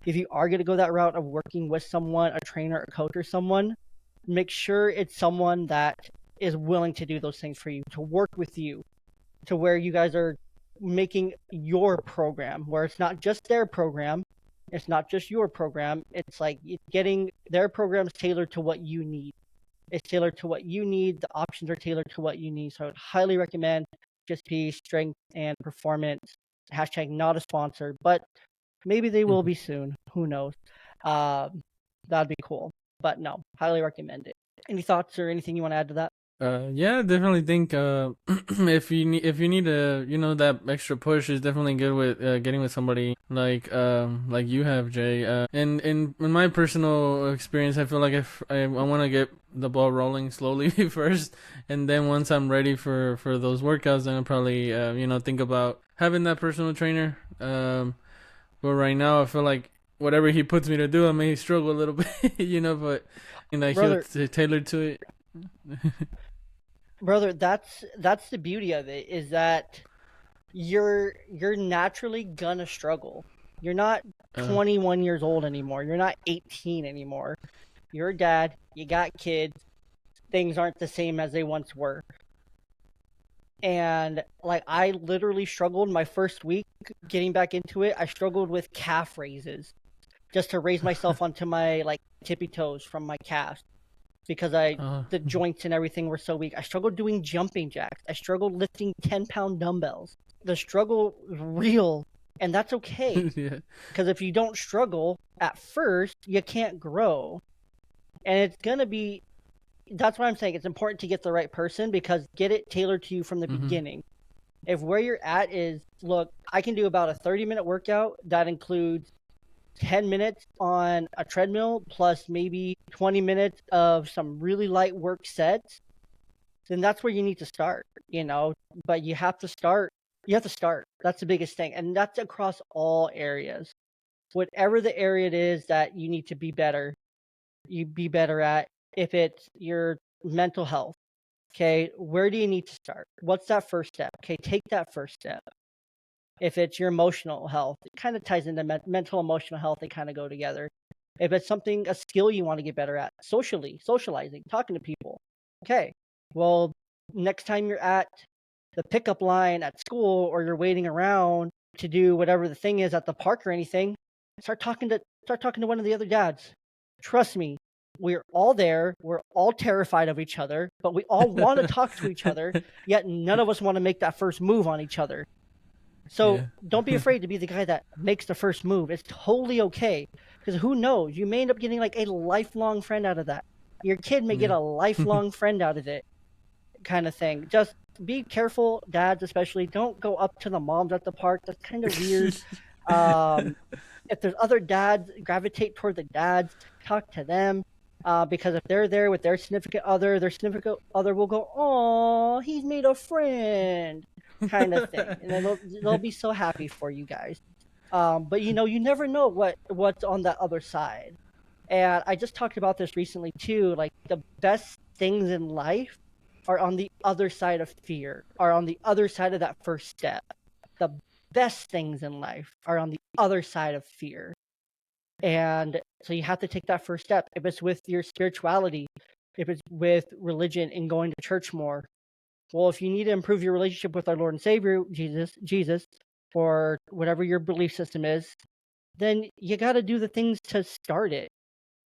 if you are going to go that route of working with someone, a trainer, a coach, or someone, make sure it's someone that is willing to do those things for you, to work with you, to where you guys are making your program, where it's not just their program, it's not just your program. It's like getting their programs tailored to what you need. It's tailored to what you need. The options are tailored to what you need. So I would highly recommend just be strength and performance. Hashtag not a sponsor, but maybe they will be soon. Who knows? That'd be cool. But no, highly recommend it. Any thoughts or anything you want to add to that? Yeah, definitely think if you need a that extra push is definitely good with getting with somebody like you have, Jay. And in my personal experience, I feel like if I want to get the ball rolling slowly first, and then once I'm ready for those workouts, then I'll probably think about having that personal trainer. But right now, I feel like whatever he puts me to do, I may struggle a little bit, but Brother, he'll tailor to it. brother, that's the beauty of it, is that you're naturally gonna struggle. You're not Uh, 21 years old anymore. You're not 18 anymore. You're a dad. You got kids. Things aren't the same as they once were. And like, I literally struggled my first week getting back into it. I struggled with calf raises just to raise myself onto my like tippy toes from my calves, because the joints and everything were so weak. I struggled doing jumping jacks. I struggled lifting 10-pound dumbbells. The struggle is real, and that's okay. yeah. Because if you don't struggle at first, you can't grow. And it's going to be, that's why I'm saying it's important to get the right person, because get it tailored to you from the beginning. If where you're at is, look, I can do about a 30-minute workout that includes 10 minutes on a treadmill plus maybe 20 minutes of some really light work sets, then that's where you need to start, but you have to start. That's the biggest thing. And that's across all areas. Whatever the area it is that you need to be better, you be better at. If it's your mental health, okay, where do you need to start? What's that first step? Okay, take that first step. If it's your emotional health, it kind of ties into mental, emotional health. They kind of go together. If it's something, a skill you want to get better at, socializing, talking to people. Okay, well, next time you're at the pickup line at school, or you're waiting around to do whatever the thing is at the park or anything, start talking to one of the other dads. Trust me, we're all there. We're all terrified of each other, but we all want to talk to each other, yet none of us want to make that first move on each other. So Yeah. don't be afraid to be the guy that makes the first move. It's totally okay, because who knows? You may end up getting like a lifelong friend out of that. Your kid may get Yeah. a lifelong friend out of it, kind of thing. Just be careful, dads especially. Don't go up to the moms at the park. That's kind of weird. If there's other dads, gravitate toward the dads. Talk to them. Because if they're there with their significant other will go, "Oh, he's made a friend," kind of thing, and then they'll be so happy for you guys. But you never know what's on that other side. And I just talked about this recently too. Like, the best things in life are on the other side of fear, are on the other side of that first step. The best things in life are on the other side of fear. And so you have to take that first step. If it's with your spirituality, if it's with religion and going to church more, well, if you need to improve your relationship with our Lord and Savior, Jesus, or whatever your belief system is, then you got to do the things to start it.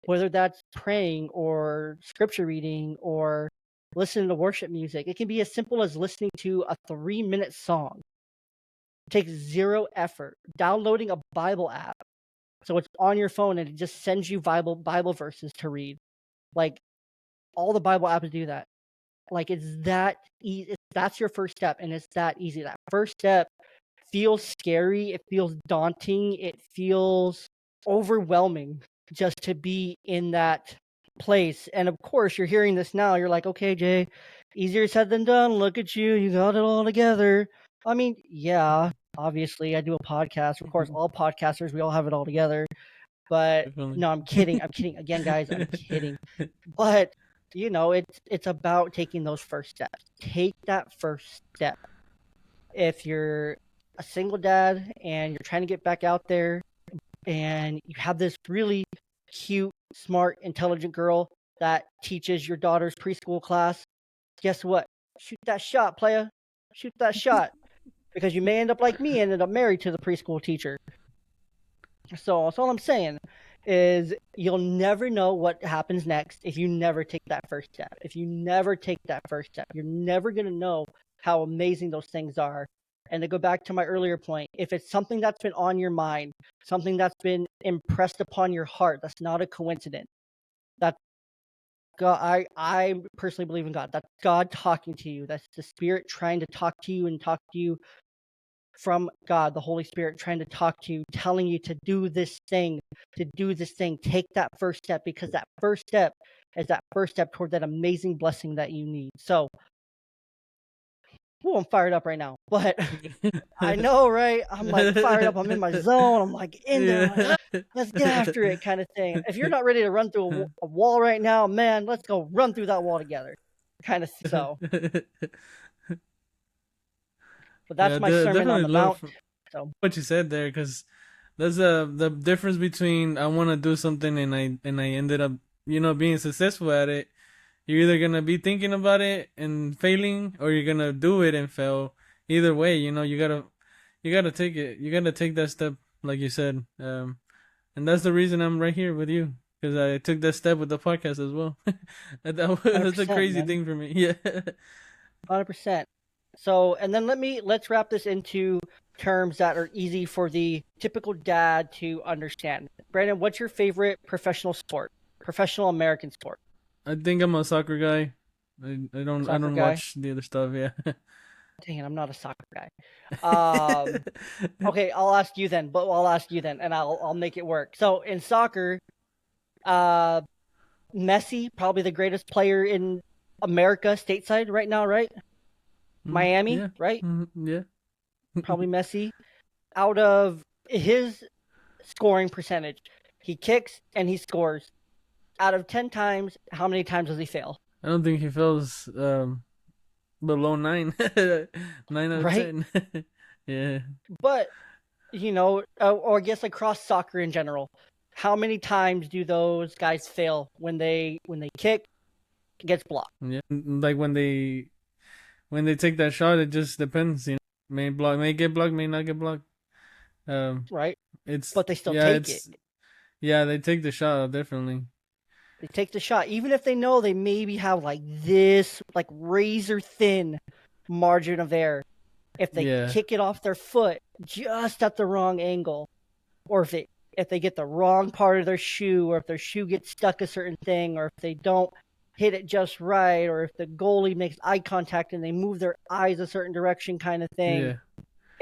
Whether that's praying or scripture reading or listening to worship music. It can be as simple as listening to a 3-minute song. It takes zero effort. Downloading a Bible app, so it's on your phone and it just sends you Bible verses to read. Like, all the Bible apps do that. Like, it's that easy. That's your first step, and it's that easy. That first step feels scary. It feels daunting. It feels overwhelming just to be in that place. And of course, you're hearing this now. You're like, okay, Jay, easier said than done. Look at you. You got it all together. I mean, yeah, obviously, I do a podcast. Of course, all podcasters, we all have it all together. But Definitely. no, I'm kidding. I'm kidding. Again, guys, I'm kidding. But it's about taking those first steps. Take that first step. If you're a single dad and you're trying to get back out there and you have this really cute, smart, intelligent girl that teaches your daughter's preschool class, guess what? Shoot that shot, playa. Shoot that shot. Because you may end up like me, ended up married to the preschool teacher. So that's all I'm saying is you'll never know what happens next if you never take that first step. If you never take that first step, you're never going to know how amazing those things are. And to go back to my earlier point, if it's something that's been on your mind, something that's been impressed upon your heart, that's not a coincidence. That's God. I personally believe in God. That's God talking to you. That's the Spirit trying to talk to you and talk to you from God, the Holy Spirit trying to talk to you, telling you to do this thing, take that first step, because that first step is that first step toward that amazing blessing that you need. So, I'm fired up right now, but I know, right? I'm like fired up. I'm in my zone. I'm like into it. Like, let's get after it kind of thing. If you're not ready to run through a wall right now, man, let's go run through that wall together kind of thing. So, but that's my sermon on definitely the love mount. So, what you said there, because that's the difference between I want to do something and I ended up being successful at it. You're either gonna be thinking about it and failing, or you're gonna do it and fail. Either way, you gotta take it. You gotta take that step, like you said. And that's the reason I'm right here with you, because I took that step with the podcast as well. That's a 100%, crazy man. thing for me. Yeah. 100%. So, and then let's wrap this into terms that are easy for the typical dad to understand. Brandon, what's your favorite professional sport? Professional American sport? I think I'm a soccer guy. I Soccer don't guy? watch the other stuff. Yeah. Dang it, I'm not a soccer guy. Okay, I'll ask you then, and I'll make it work. So in soccer, uh, Messi, probably the greatest player in America stateside right now, right? Miami, Yeah. right? Yeah. Probably Messi. Out of his scoring percentage, he kicks and he scores. Out of 10 times, how many times does he fail? I don't think he feels below 9. 9 out of Right? 10. Yeah. But, or I guess across soccer in general, how many times do those guys fail when they kick, it gets blocked? Yeah. Like when they take that shot, it just depends. May get blocked, may not get blocked. Um, Right? it's But they still yeah, take it. it's yeah. They take the shot definitely. They take the shot, even if they know they maybe have like this, like razor thin margin of error. If they Yeah. kick it off their foot just at the wrong angle, or if they get the wrong part of their shoe, or if their shoe gets stuck a certain thing, or if they don't hit it just right, or if the goalie makes eye contact and they move their eyes a certain direction kind of thing, Yeah.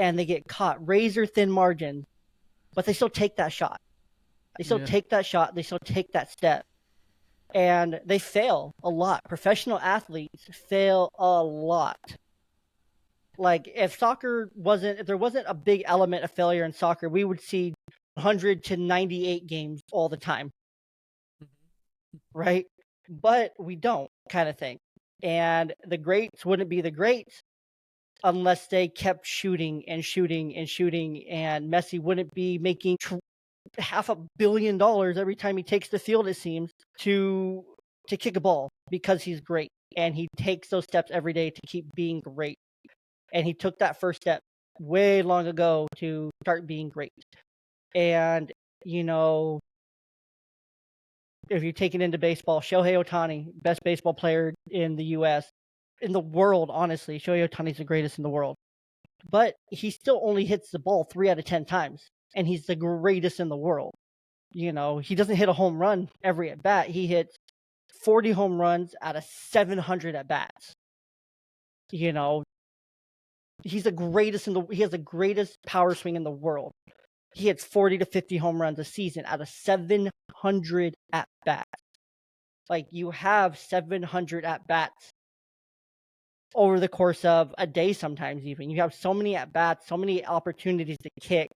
and they get caught, razor thin margin, but they still take that shot. They still Yeah. take that shot. They still take that step. And they fail a lot. Professional athletes fail a lot. Like if there wasn't a big element of failure in soccer, we would see 100 to 98 games all the time, right? But we don't, kind of thing. And the greats wouldn't be the greats unless they kept shooting and shooting and shooting. And Messi wouldn't be making $500 million every time he takes the field, it seems, to kick a ball, because he's great and he takes those steps every day to keep being great. And he took that first step way long ago to start being great. And if you take it into baseball, Shohei Ohtani, best baseball player in the U.S., in the world, honestly, Shohei Ohtani's the greatest in the world. But he still only hits the ball 3 out of 10 times, and he's the greatest in the world. He doesn't hit a home run every at bat. He hits 40 home runs out of 700 at bats. He's the greatest he has the greatest power swing in the world. He hits 40 to 50 home runs a season out of 700 at bats. Like, you have 700 at bats over the course of a day, sometimes even. You have so many at bats, so many opportunities to kick,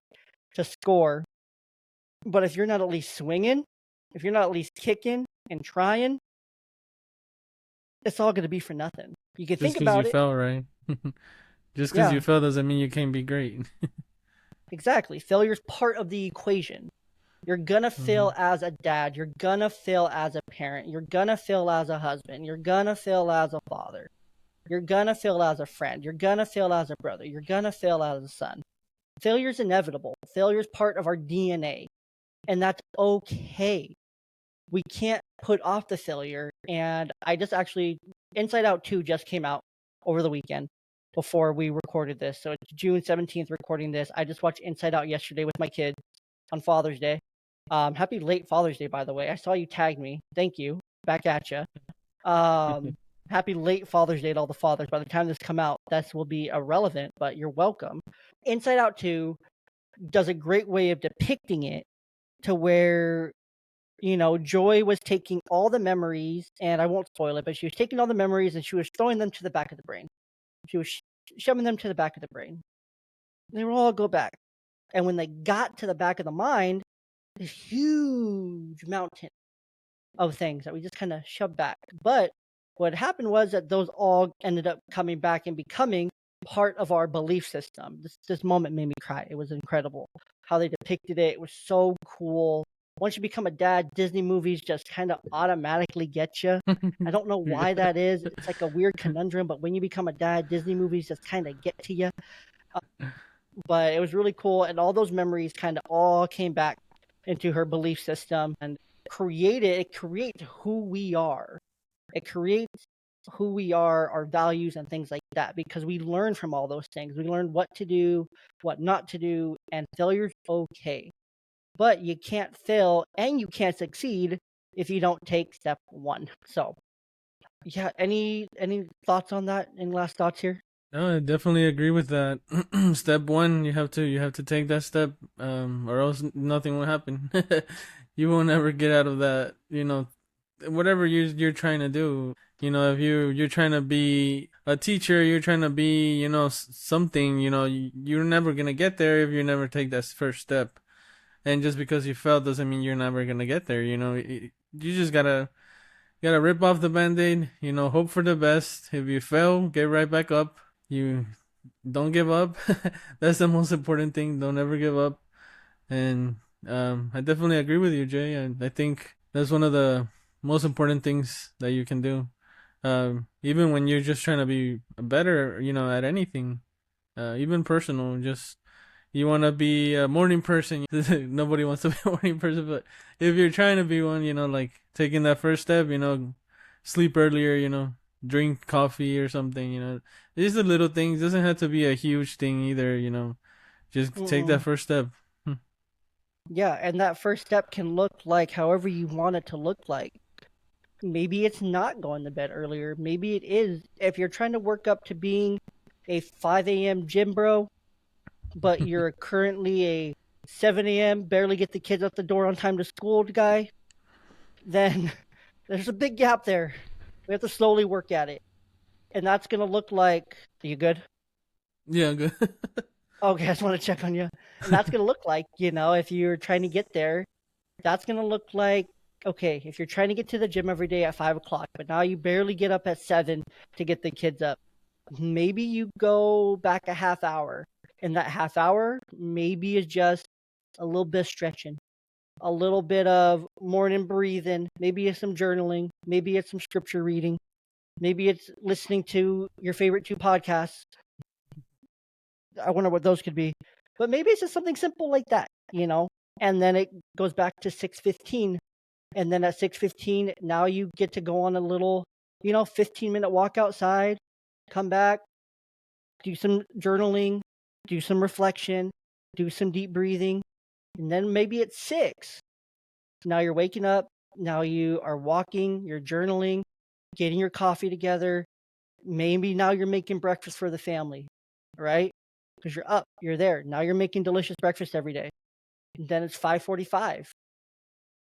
to score. But if you're not at least swinging, if you're not at least kicking and trying, it's all going to be for nothing. You can Just think because you about it. fell, right? Just because you Yeah, fell doesn't mean you can't be great. exactly. Failure's part of the equation. You're going to fail as a dad. You're going to fail as a parent. You're going to fail as a husband. You're going to fail as a father. You're going to fail as a friend. You're going to fail as a brother. You're going to fail as a son. Failure is inevitable. Failure is part of our DNA, and that's okay. We can't put off the failure. And I just actually, Inside Out 2 just came out over the weekend before we recorded this. So it's June 17th recording this. I just watched Inside Out yesterday with my kids on Father's Day. Happy late Father's Day, by the way. I saw you tagged me. Thank you. Back at you. Happy late Father's Day to all the fathers. By the time this come out, this will be irrelevant, but you're welcome. Inside Out 2 does a great way of depicting it to where, Joy was taking all the memories, and I won't spoil it, but she was taking all the memories and she was throwing them to the back of the brain. She was shoving them to the back of the brain. They will all go back. And when they got to the back of the mind, this huge mountain of things that we just kind of shoved back. But what happened was that those all ended up coming back and becoming part of our belief system. This moment made me cry. It was incredible how they depicted it. It was so cool. Once you become a dad, Disney movies just kind of automatically get you. I don't know why that is. It's like a weird conundrum, but when you become a dad, Disney movies just kind of get to you. But it was really cool, and all those memories kind of all came back into her belief system and it creates who we are. It creates who we are, our values and things like that, because we learn from all those things. We learn what to do, what not to do, and failure's okay. But you can't fail and you can't succeed if you don't take step one. So yeah, any thoughts on that? Any last thoughts here? No, I definitely agree with that. Step one, you have to take that step, or else nothing will happen. You won't ever get out of that. Whatever you're trying to do. If you're trying to be a teacher, you're trying to be, something. You're never gonna get there if you never take that first step. And just because you failed doesn't mean you're never gonna get there. You just gotta rip off the band-aid. Hope for the best. If you fail, get right back up. You don't give up. That's the most important thing. Don't ever give up. And I definitely agree with you, Jay. And I think that's one of the most important things that you can do. Even when you're just trying to be better, at anything, even personal, just you want to be a morning person. Nobody wants to be a morning person, but if you're trying to be one, like taking that first step, sleep earlier, drink coffee or something, these are little things. It doesn't have to be a huge thing either, just take that Mm-mm. first step. Yeah, and that first step can look like however you want it to look like. Maybe it's not going to bed earlier. Maybe it is. If you're trying to work up to being a 5 a.m. gym bro, but you're currently a 7 a.m. barely get the kids out the door on time to school guy, then there's a big gap there. We have to slowly work at it. And that's going to look like, are you good? Yeah, good. Okay, I just want to check on you. And that's going to look like, if you're trying to get there, that's going to look like, okay, if you're trying to get to the gym every day at 5 o'clock, but now you barely get up at 7 to get the kids up, maybe you go back a half hour. And that half hour maybe is just a little bit of stretching, a little bit of morning breathing, maybe it's some journaling, maybe it's some scripture reading, maybe it's listening to your favorite 2 podcasts. I wonder what those could be. But maybe it's just something simple like that, And then it goes back to 6:15. And then at 6:15, now you get to go on a little, 15-minute walk outside, come back, do some journaling, do some reflection, do some deep breathing. And then maybe it's 6. Now you're waking up. Now you are walking, you're journaling, getting your coffee together. Maybe now you're making breakfast for the family, right? Because you're up, you're there. Now you're making delicious breakfast every day. And then it's 5:45,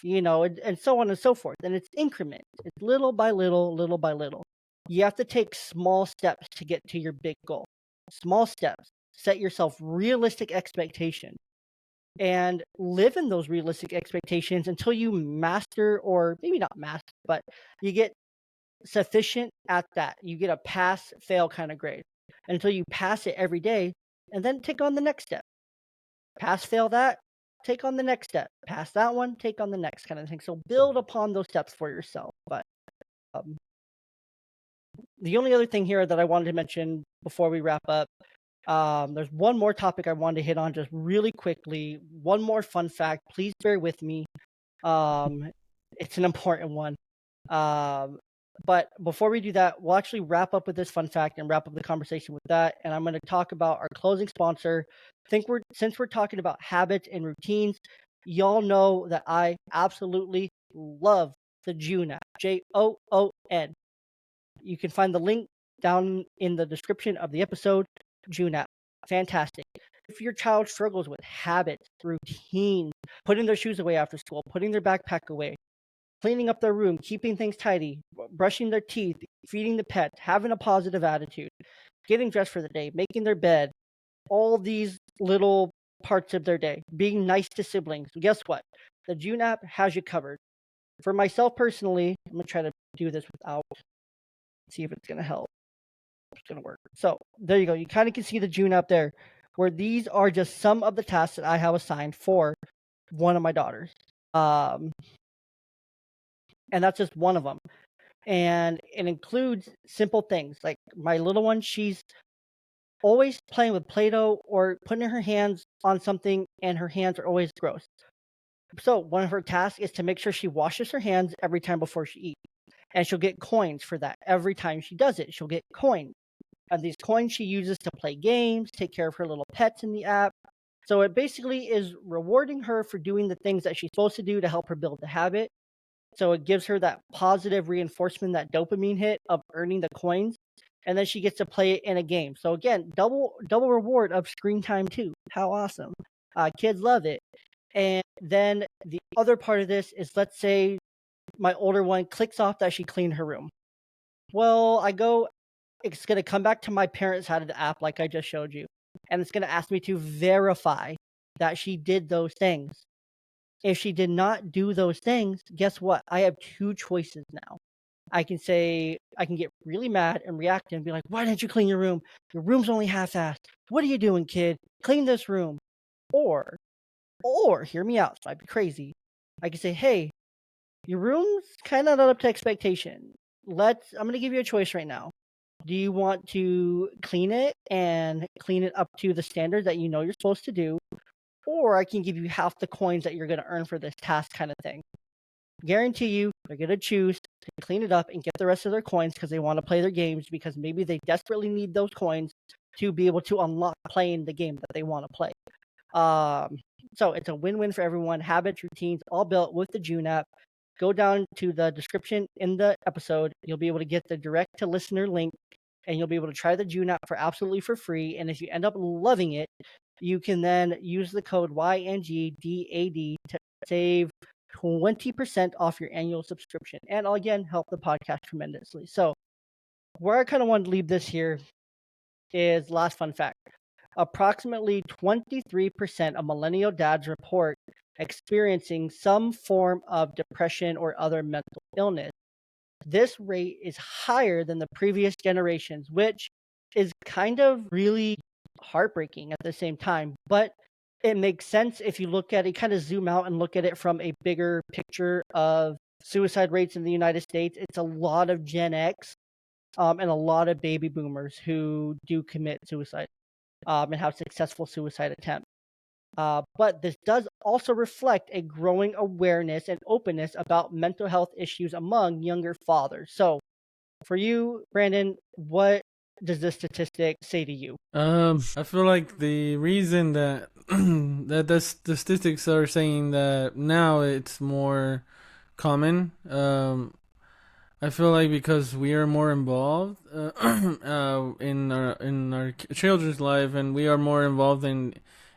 and so on and so forth. And it's increments. It's little by little, little by little. You have to take small steps to get to your big goal. Small steps. Set yourself realistic expectation. and live in those realistic expectations until you master, or maybe not master, but you get sufficient at that. You get a pass fail kind of grade until you pass it every day, and then take on the next step. Pass fail that, take on the next step. Pass that one, take on the next kind of thing. So build upon those steps for yourself. But um, the only other thing here that I wanted to mention before we wrap up, there's one more topic I wanted to hit on just really quickly. One more fun fact. Please bear with me. It's an important one. But before we do that, we'll actually wrap up with this fun fact and wrap up the conversation with that. And I'm going to talk about our closing sponsor. Since we're talking about habits and routines, y'all know that I absolutely love the Joon app. Joon. You can find the link down in the description of the episode. Joon app, fantastic. If your child struggles with habits, routines, putting their shoes away after school, putting their backpack away, cleaning up their room, keeping things tidy, brushing their teeth, feeding the pet, having a positive attitude, getting dressed for the day, making their bed, all these little parts of their day, being nice to siblings. Guess what? The Joon app has you covered. For myself personally, I'm going to try to do this without, see if it's going to help. It's going to work. So there you go. You kind of can see the Joon app there, where these are just some of the tasks that I have assigned for one of my daughters. And that's just one of them. And it includes simple things like my little one, she's always playing with Play-Doh or putting her hands on something, and her hands are always gross. So one of her tasks is to make sure she washes her hands every time before she eats. And she'll get coins for that. Every time she does it, she'll get coins. And these coins she uses to play games, take care of her little pets in the app. So it basically is rewarding her for doing the things that she's supposed to do to help her build the habit. So it gives her that positive reinforcement, that dopamine hit of earning the coins. And then she gets to play it in a game. So again, double reward of screen time too. How awesome. Kids love it. And then the other part of this is, let's say my older one clicks off that she cleaned her room. Well, it's going to come back to my parents' side of the app like I just showed you. And it's going to ask me to verify that she did those things. If she did not do those things, guess what? I have two choices now. I can get really mad and react and be like, why didn't you clean your room? Your room's only half-assed. What are you doing, kid? Clean this room. Or hear me out, so I'd be crazy. I can say, hey, your room's kind of not up to expectation. I'm going to give you a choice right now. Do you want to clean it and clean it up to the standard that you know you're supposed to do? Or I can give you half the coins that you're going to earn for this task kind of thing. Guarantee you, they're going to choose to clean it up and get the rest of their coins because they want to play their games, because maybe they desperately need those coins to be able to unlock playing the game that they want to play. So it's a win-win for everyone. Habits, routines, all built with the Joon app. Go down to the description in the episode. You'll be able to get the direct-to-listener link, and you'll be able to try the Joon app for absolutely for free. And if you end up loving it, you can then use the code YNGDAD to save 20% off your annual subscription, and again, help the podcast tremendously. So where I kind of wanted to leave this here is last fun fact. Approximately 23% of millennial dads report experiencing some form of depression or other mental illness. This rate is higher than the previous generations, which is kind of really heartbreaking at the same time. But it makes sense if you look at it, kind of zoom out and look at it from a bigger picture of suicide rates in the United States. It's a lot of Gen X and a lot of baby boomers who do commit suicide and have successful suicide attempts. But this does also reflect a growing awareness and openness about mental health issues among younger fathers. So for you, Brandon, what does this statistic say to you? I feel like the reason that that the statistics are saying that now it's more common. I feel like because we are more involved in our children's life, and we are more involved in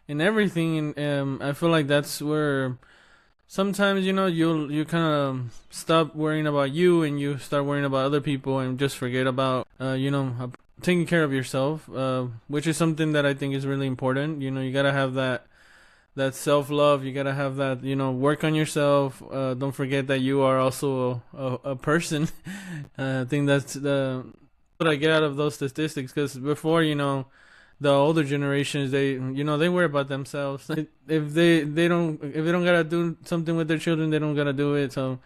everything. And I feel like that's where sometimes you kind of stop worrying about you and you start worrying about other people and just forget about taking care of yourself, which is something that I think is really important. You gotta have that that self-love. You gotta have that, work on yourself. Don't forget that you are also a person. I think that's what I get out of those statistics, because before, the older generations, they worry about themselves. If they don't gotta do something with their children, they don't gotta do it. So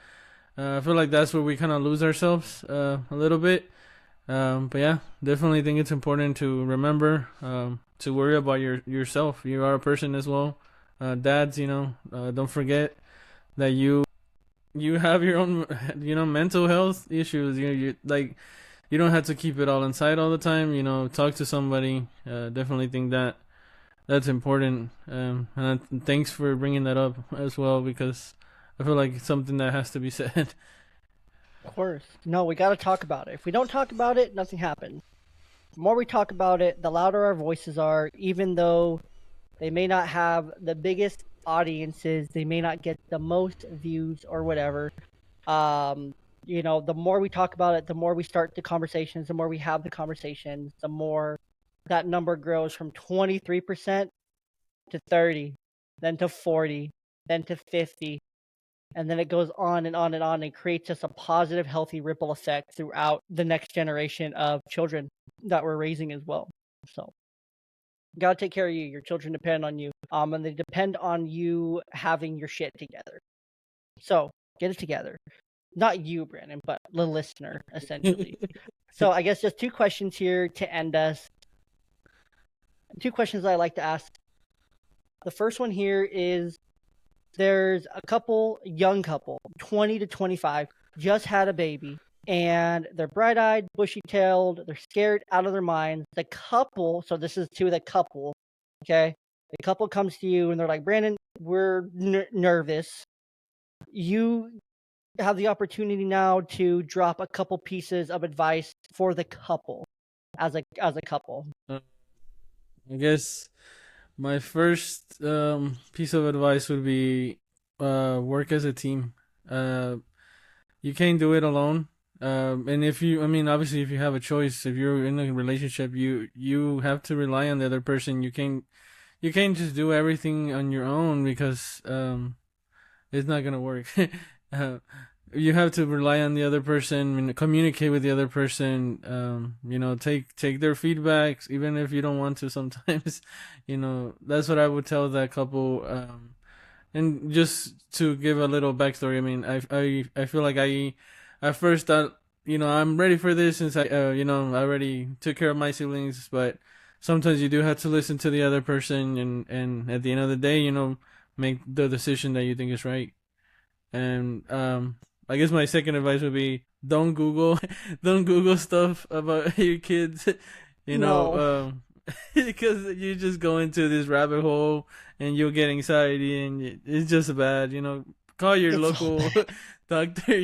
I feel like that's where we kind of lose ourselves a little bit. But yeah, definitely think it's important to remember to worry about yourself. You are a person as well. Dads, don't forget that you have your own, mental health issues. You like, you don't have to keep it all inside all the time. Talk to somebody. Definitely think that's important. And thanks for bringing that up as well, because I feel like it's something that has to be said. Of course. No, we got to talk about it. If we don't talk about it, nothing happens. The more we talk about it, the louder our voices are, even though they may not have the biggest audiences, they may not get the most views or whatever. The more we talk about it, the more we start the conversations, the more we have the conversations, the more that number grows from 23% to 30, then to 40, then to 50, and then it goes on and on and on and creates just a positive, healthy ripple effect throughout the next generation of children that we're raising as well. So you gotta take care of you. Your children depend on you. And they depend on you having your shit together. So get it together. Not you, Brandon, but the listener, essentially. So I guess just two questions here to end us. Two questions I like to ask. The first one here is, there's a young couple, 20 to 25, just had a baby, and they're bright-eyed, bushy-tailed, they're scared out of their minds. The couple, so this is to the couple, okay? The couple comes to you and they're like, Brandon, we're nervous. You have the opportunity now to drop a couple pieces of advice for the couple as a couple. I guess my first piece of advice would be work as a team. You can't do it alone. And obviously, if you have a choice, if you're in a relationship, you have to rely on the other person. You can't just do everything on your own, because it's not gonna work. uh, you have to rely on the other person and communicate with the other person. Take their feedbacks, even if you don't want to. Sometimes, that's what I would tell that couple. And just to give a little backstory, I mean, I feel like I at first thought, I'm ready for this, since I already took care of my siblings. But sometimes you do have to listen to the other person, and at the end of the day, make the decision that you think is right. And I guess my second advice would be, don't Google don't Google stuff about your kids, No. because you just go into this rabbit hole and you'll get anxiety, and it's just bad. Call your It's local doctor.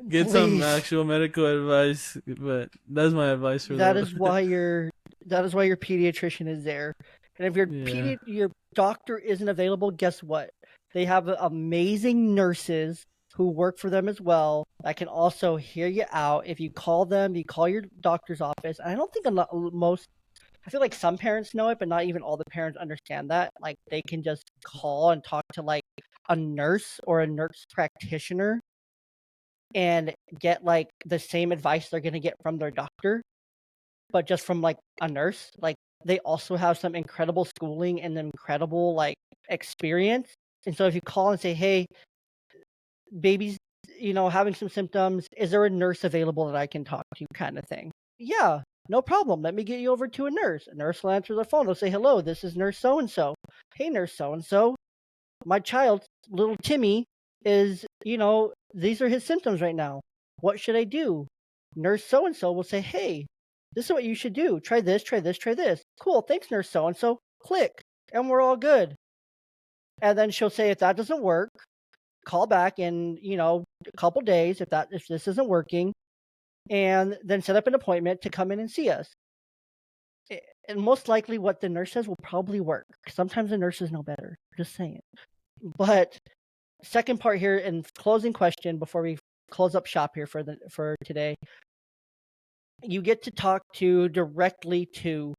Get some Please. actual medical advice. But that's my advice for That them. is why your pediatrician is there. And if Yeah. your doctor isn't available, guess what? They have amazing nurses who work for them as well that can also hear you out. If you call them, you call your doctor's office. And I don't think I feel like some parents know it, but not even all the parents understand that. Like, they can just call and talk to like a nurse or a nurse practitioner and get like the same advice they're gonna get from their doctor, but just from like a nurse. Like, they also have some incredible schooling and incredible like experience. And so if you call and say, "Hey, baby's, having some symptoms, is there a nurse available that I can talk to?" kind of thing. Yeah, no problem. Let me get you over to a nurse. A nurse will answer the phone. They'll say, "Hello, this is nurse so and so. Hey, nurse so and so. My child, little Timmy, is, these are his symptoms right now. What should I do?" Nurse so and so will say, "Hey, this is what you should do. Try this, try this, try this." "Cool, thanks, nurse so and so." Click, and we're all good. And then she'll say, if that doesn't work, call back in, a couple days if this isn't working, and then set up an appointment to come in and see us. And most likely what the nurse says will probably work. Sometimes the nurses know better. Just saying. But second part here, and closing question before we close up shop here for today. You get to talk directly to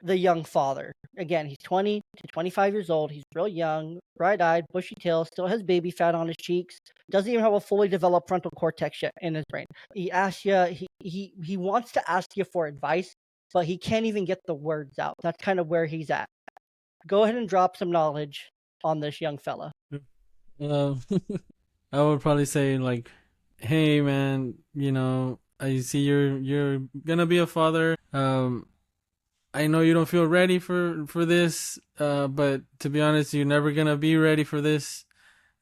the young father. Again, he's 20 to 25 years old. He's real young, bright-eyed, bushy tail, still has baby fat on his cheeks. Doesn't even have a fully developed frontal cortex yet in his brain. He asks you, he wants to ask you for advice, but he can't even get the words out. That's kind of where he's at. Go ahead and drop some knowledge on this young fella. Uh, I would probably say like, hey man, I see you're gonna be a father. I know you don't feel ready for this, but to be honest, you're never gonna be ready for this.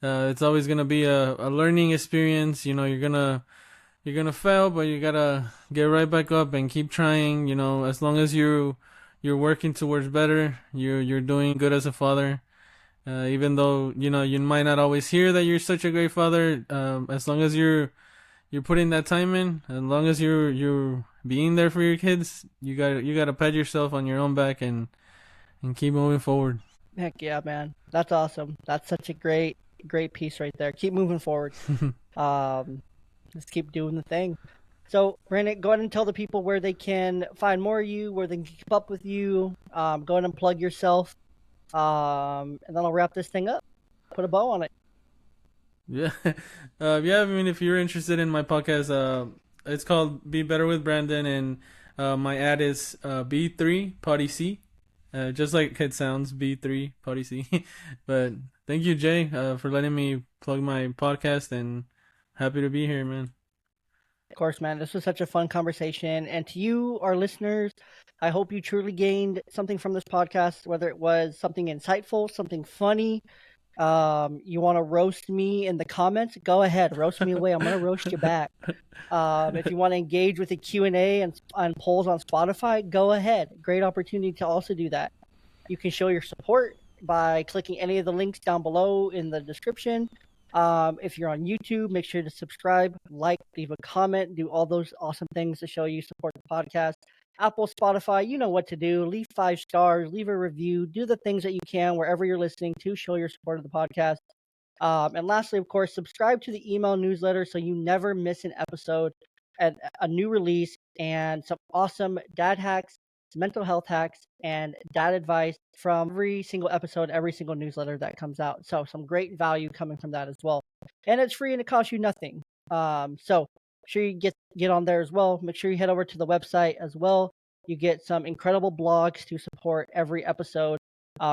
It's always gonna be a learning experience. You're gonna fail, but you gotta get right back up and keep trying. As long as you're working towards better, you're doing good as a father. Even though you might not always hear that you're such a great father, as long as you're putting that time in, as long as you're being there for your kids, you gotta pat yourself on your own back and keep moving forward. Heck yeah, man. That's awesome. That's such a great piece right there. Keep moving forward. Just keep doing the thing. So, Brandon, go ahead and tell the people where they can find more of you, where they can keep up with you. Go ahead and plug yourself. And then I'll wrap this thing up. Put a bow on it. Yeah, yeah. I mean, if you're interested in my podcast, it's called Be Better with Brandon, and my ad is B3 Potty C, just like it sounds, B3 Potty C. But thank you, Jay, for letting me plug my podcast, and happy to be here, man. Of course, man. This was such a fun conversation. And to you, our listeners, I hope you truly gained something from this podcast, whether it was something insightful, something funny. You want to roast me in the comments? Go ahead, roast me away. I'm gonna roast you back. If you want to engage with the Q&A and on polls on Spotify, go ahead. Great opportunity to also do that. You can show your support by clicking any of the links down below in the description. If you're on YouTube, make sure to subscribe, like, leave a comment, do all those awesome things to show you support the podcast. Apple, Spotify, you know what to do. Leave 5 stars, leave a review, do the things that you can wherever you're listening to show your support of the podcast. And lastly, of course, subscribe to the email newsletter so you never miss an episode and a new release and some awesome dad hacks, mental health hacks, and dad advice from every single episode, every single newsletter that comes out. So some great value coming from that as well. And it's free and it costs you nothing. So make sure you get on there as well. Make sure you head over to the website as well. You get some incredible blogs to support every episode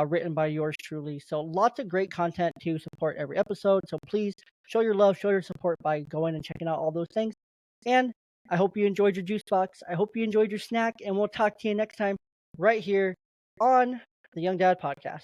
written by yours truly. So lots of great content to support every episode. So please show your love, show your support by going and checking out all those things. And I hope you enjoyed your juice box. I hope you enjoyed your snack, and we'll talk to you next time right here on the Young Dad Podcast.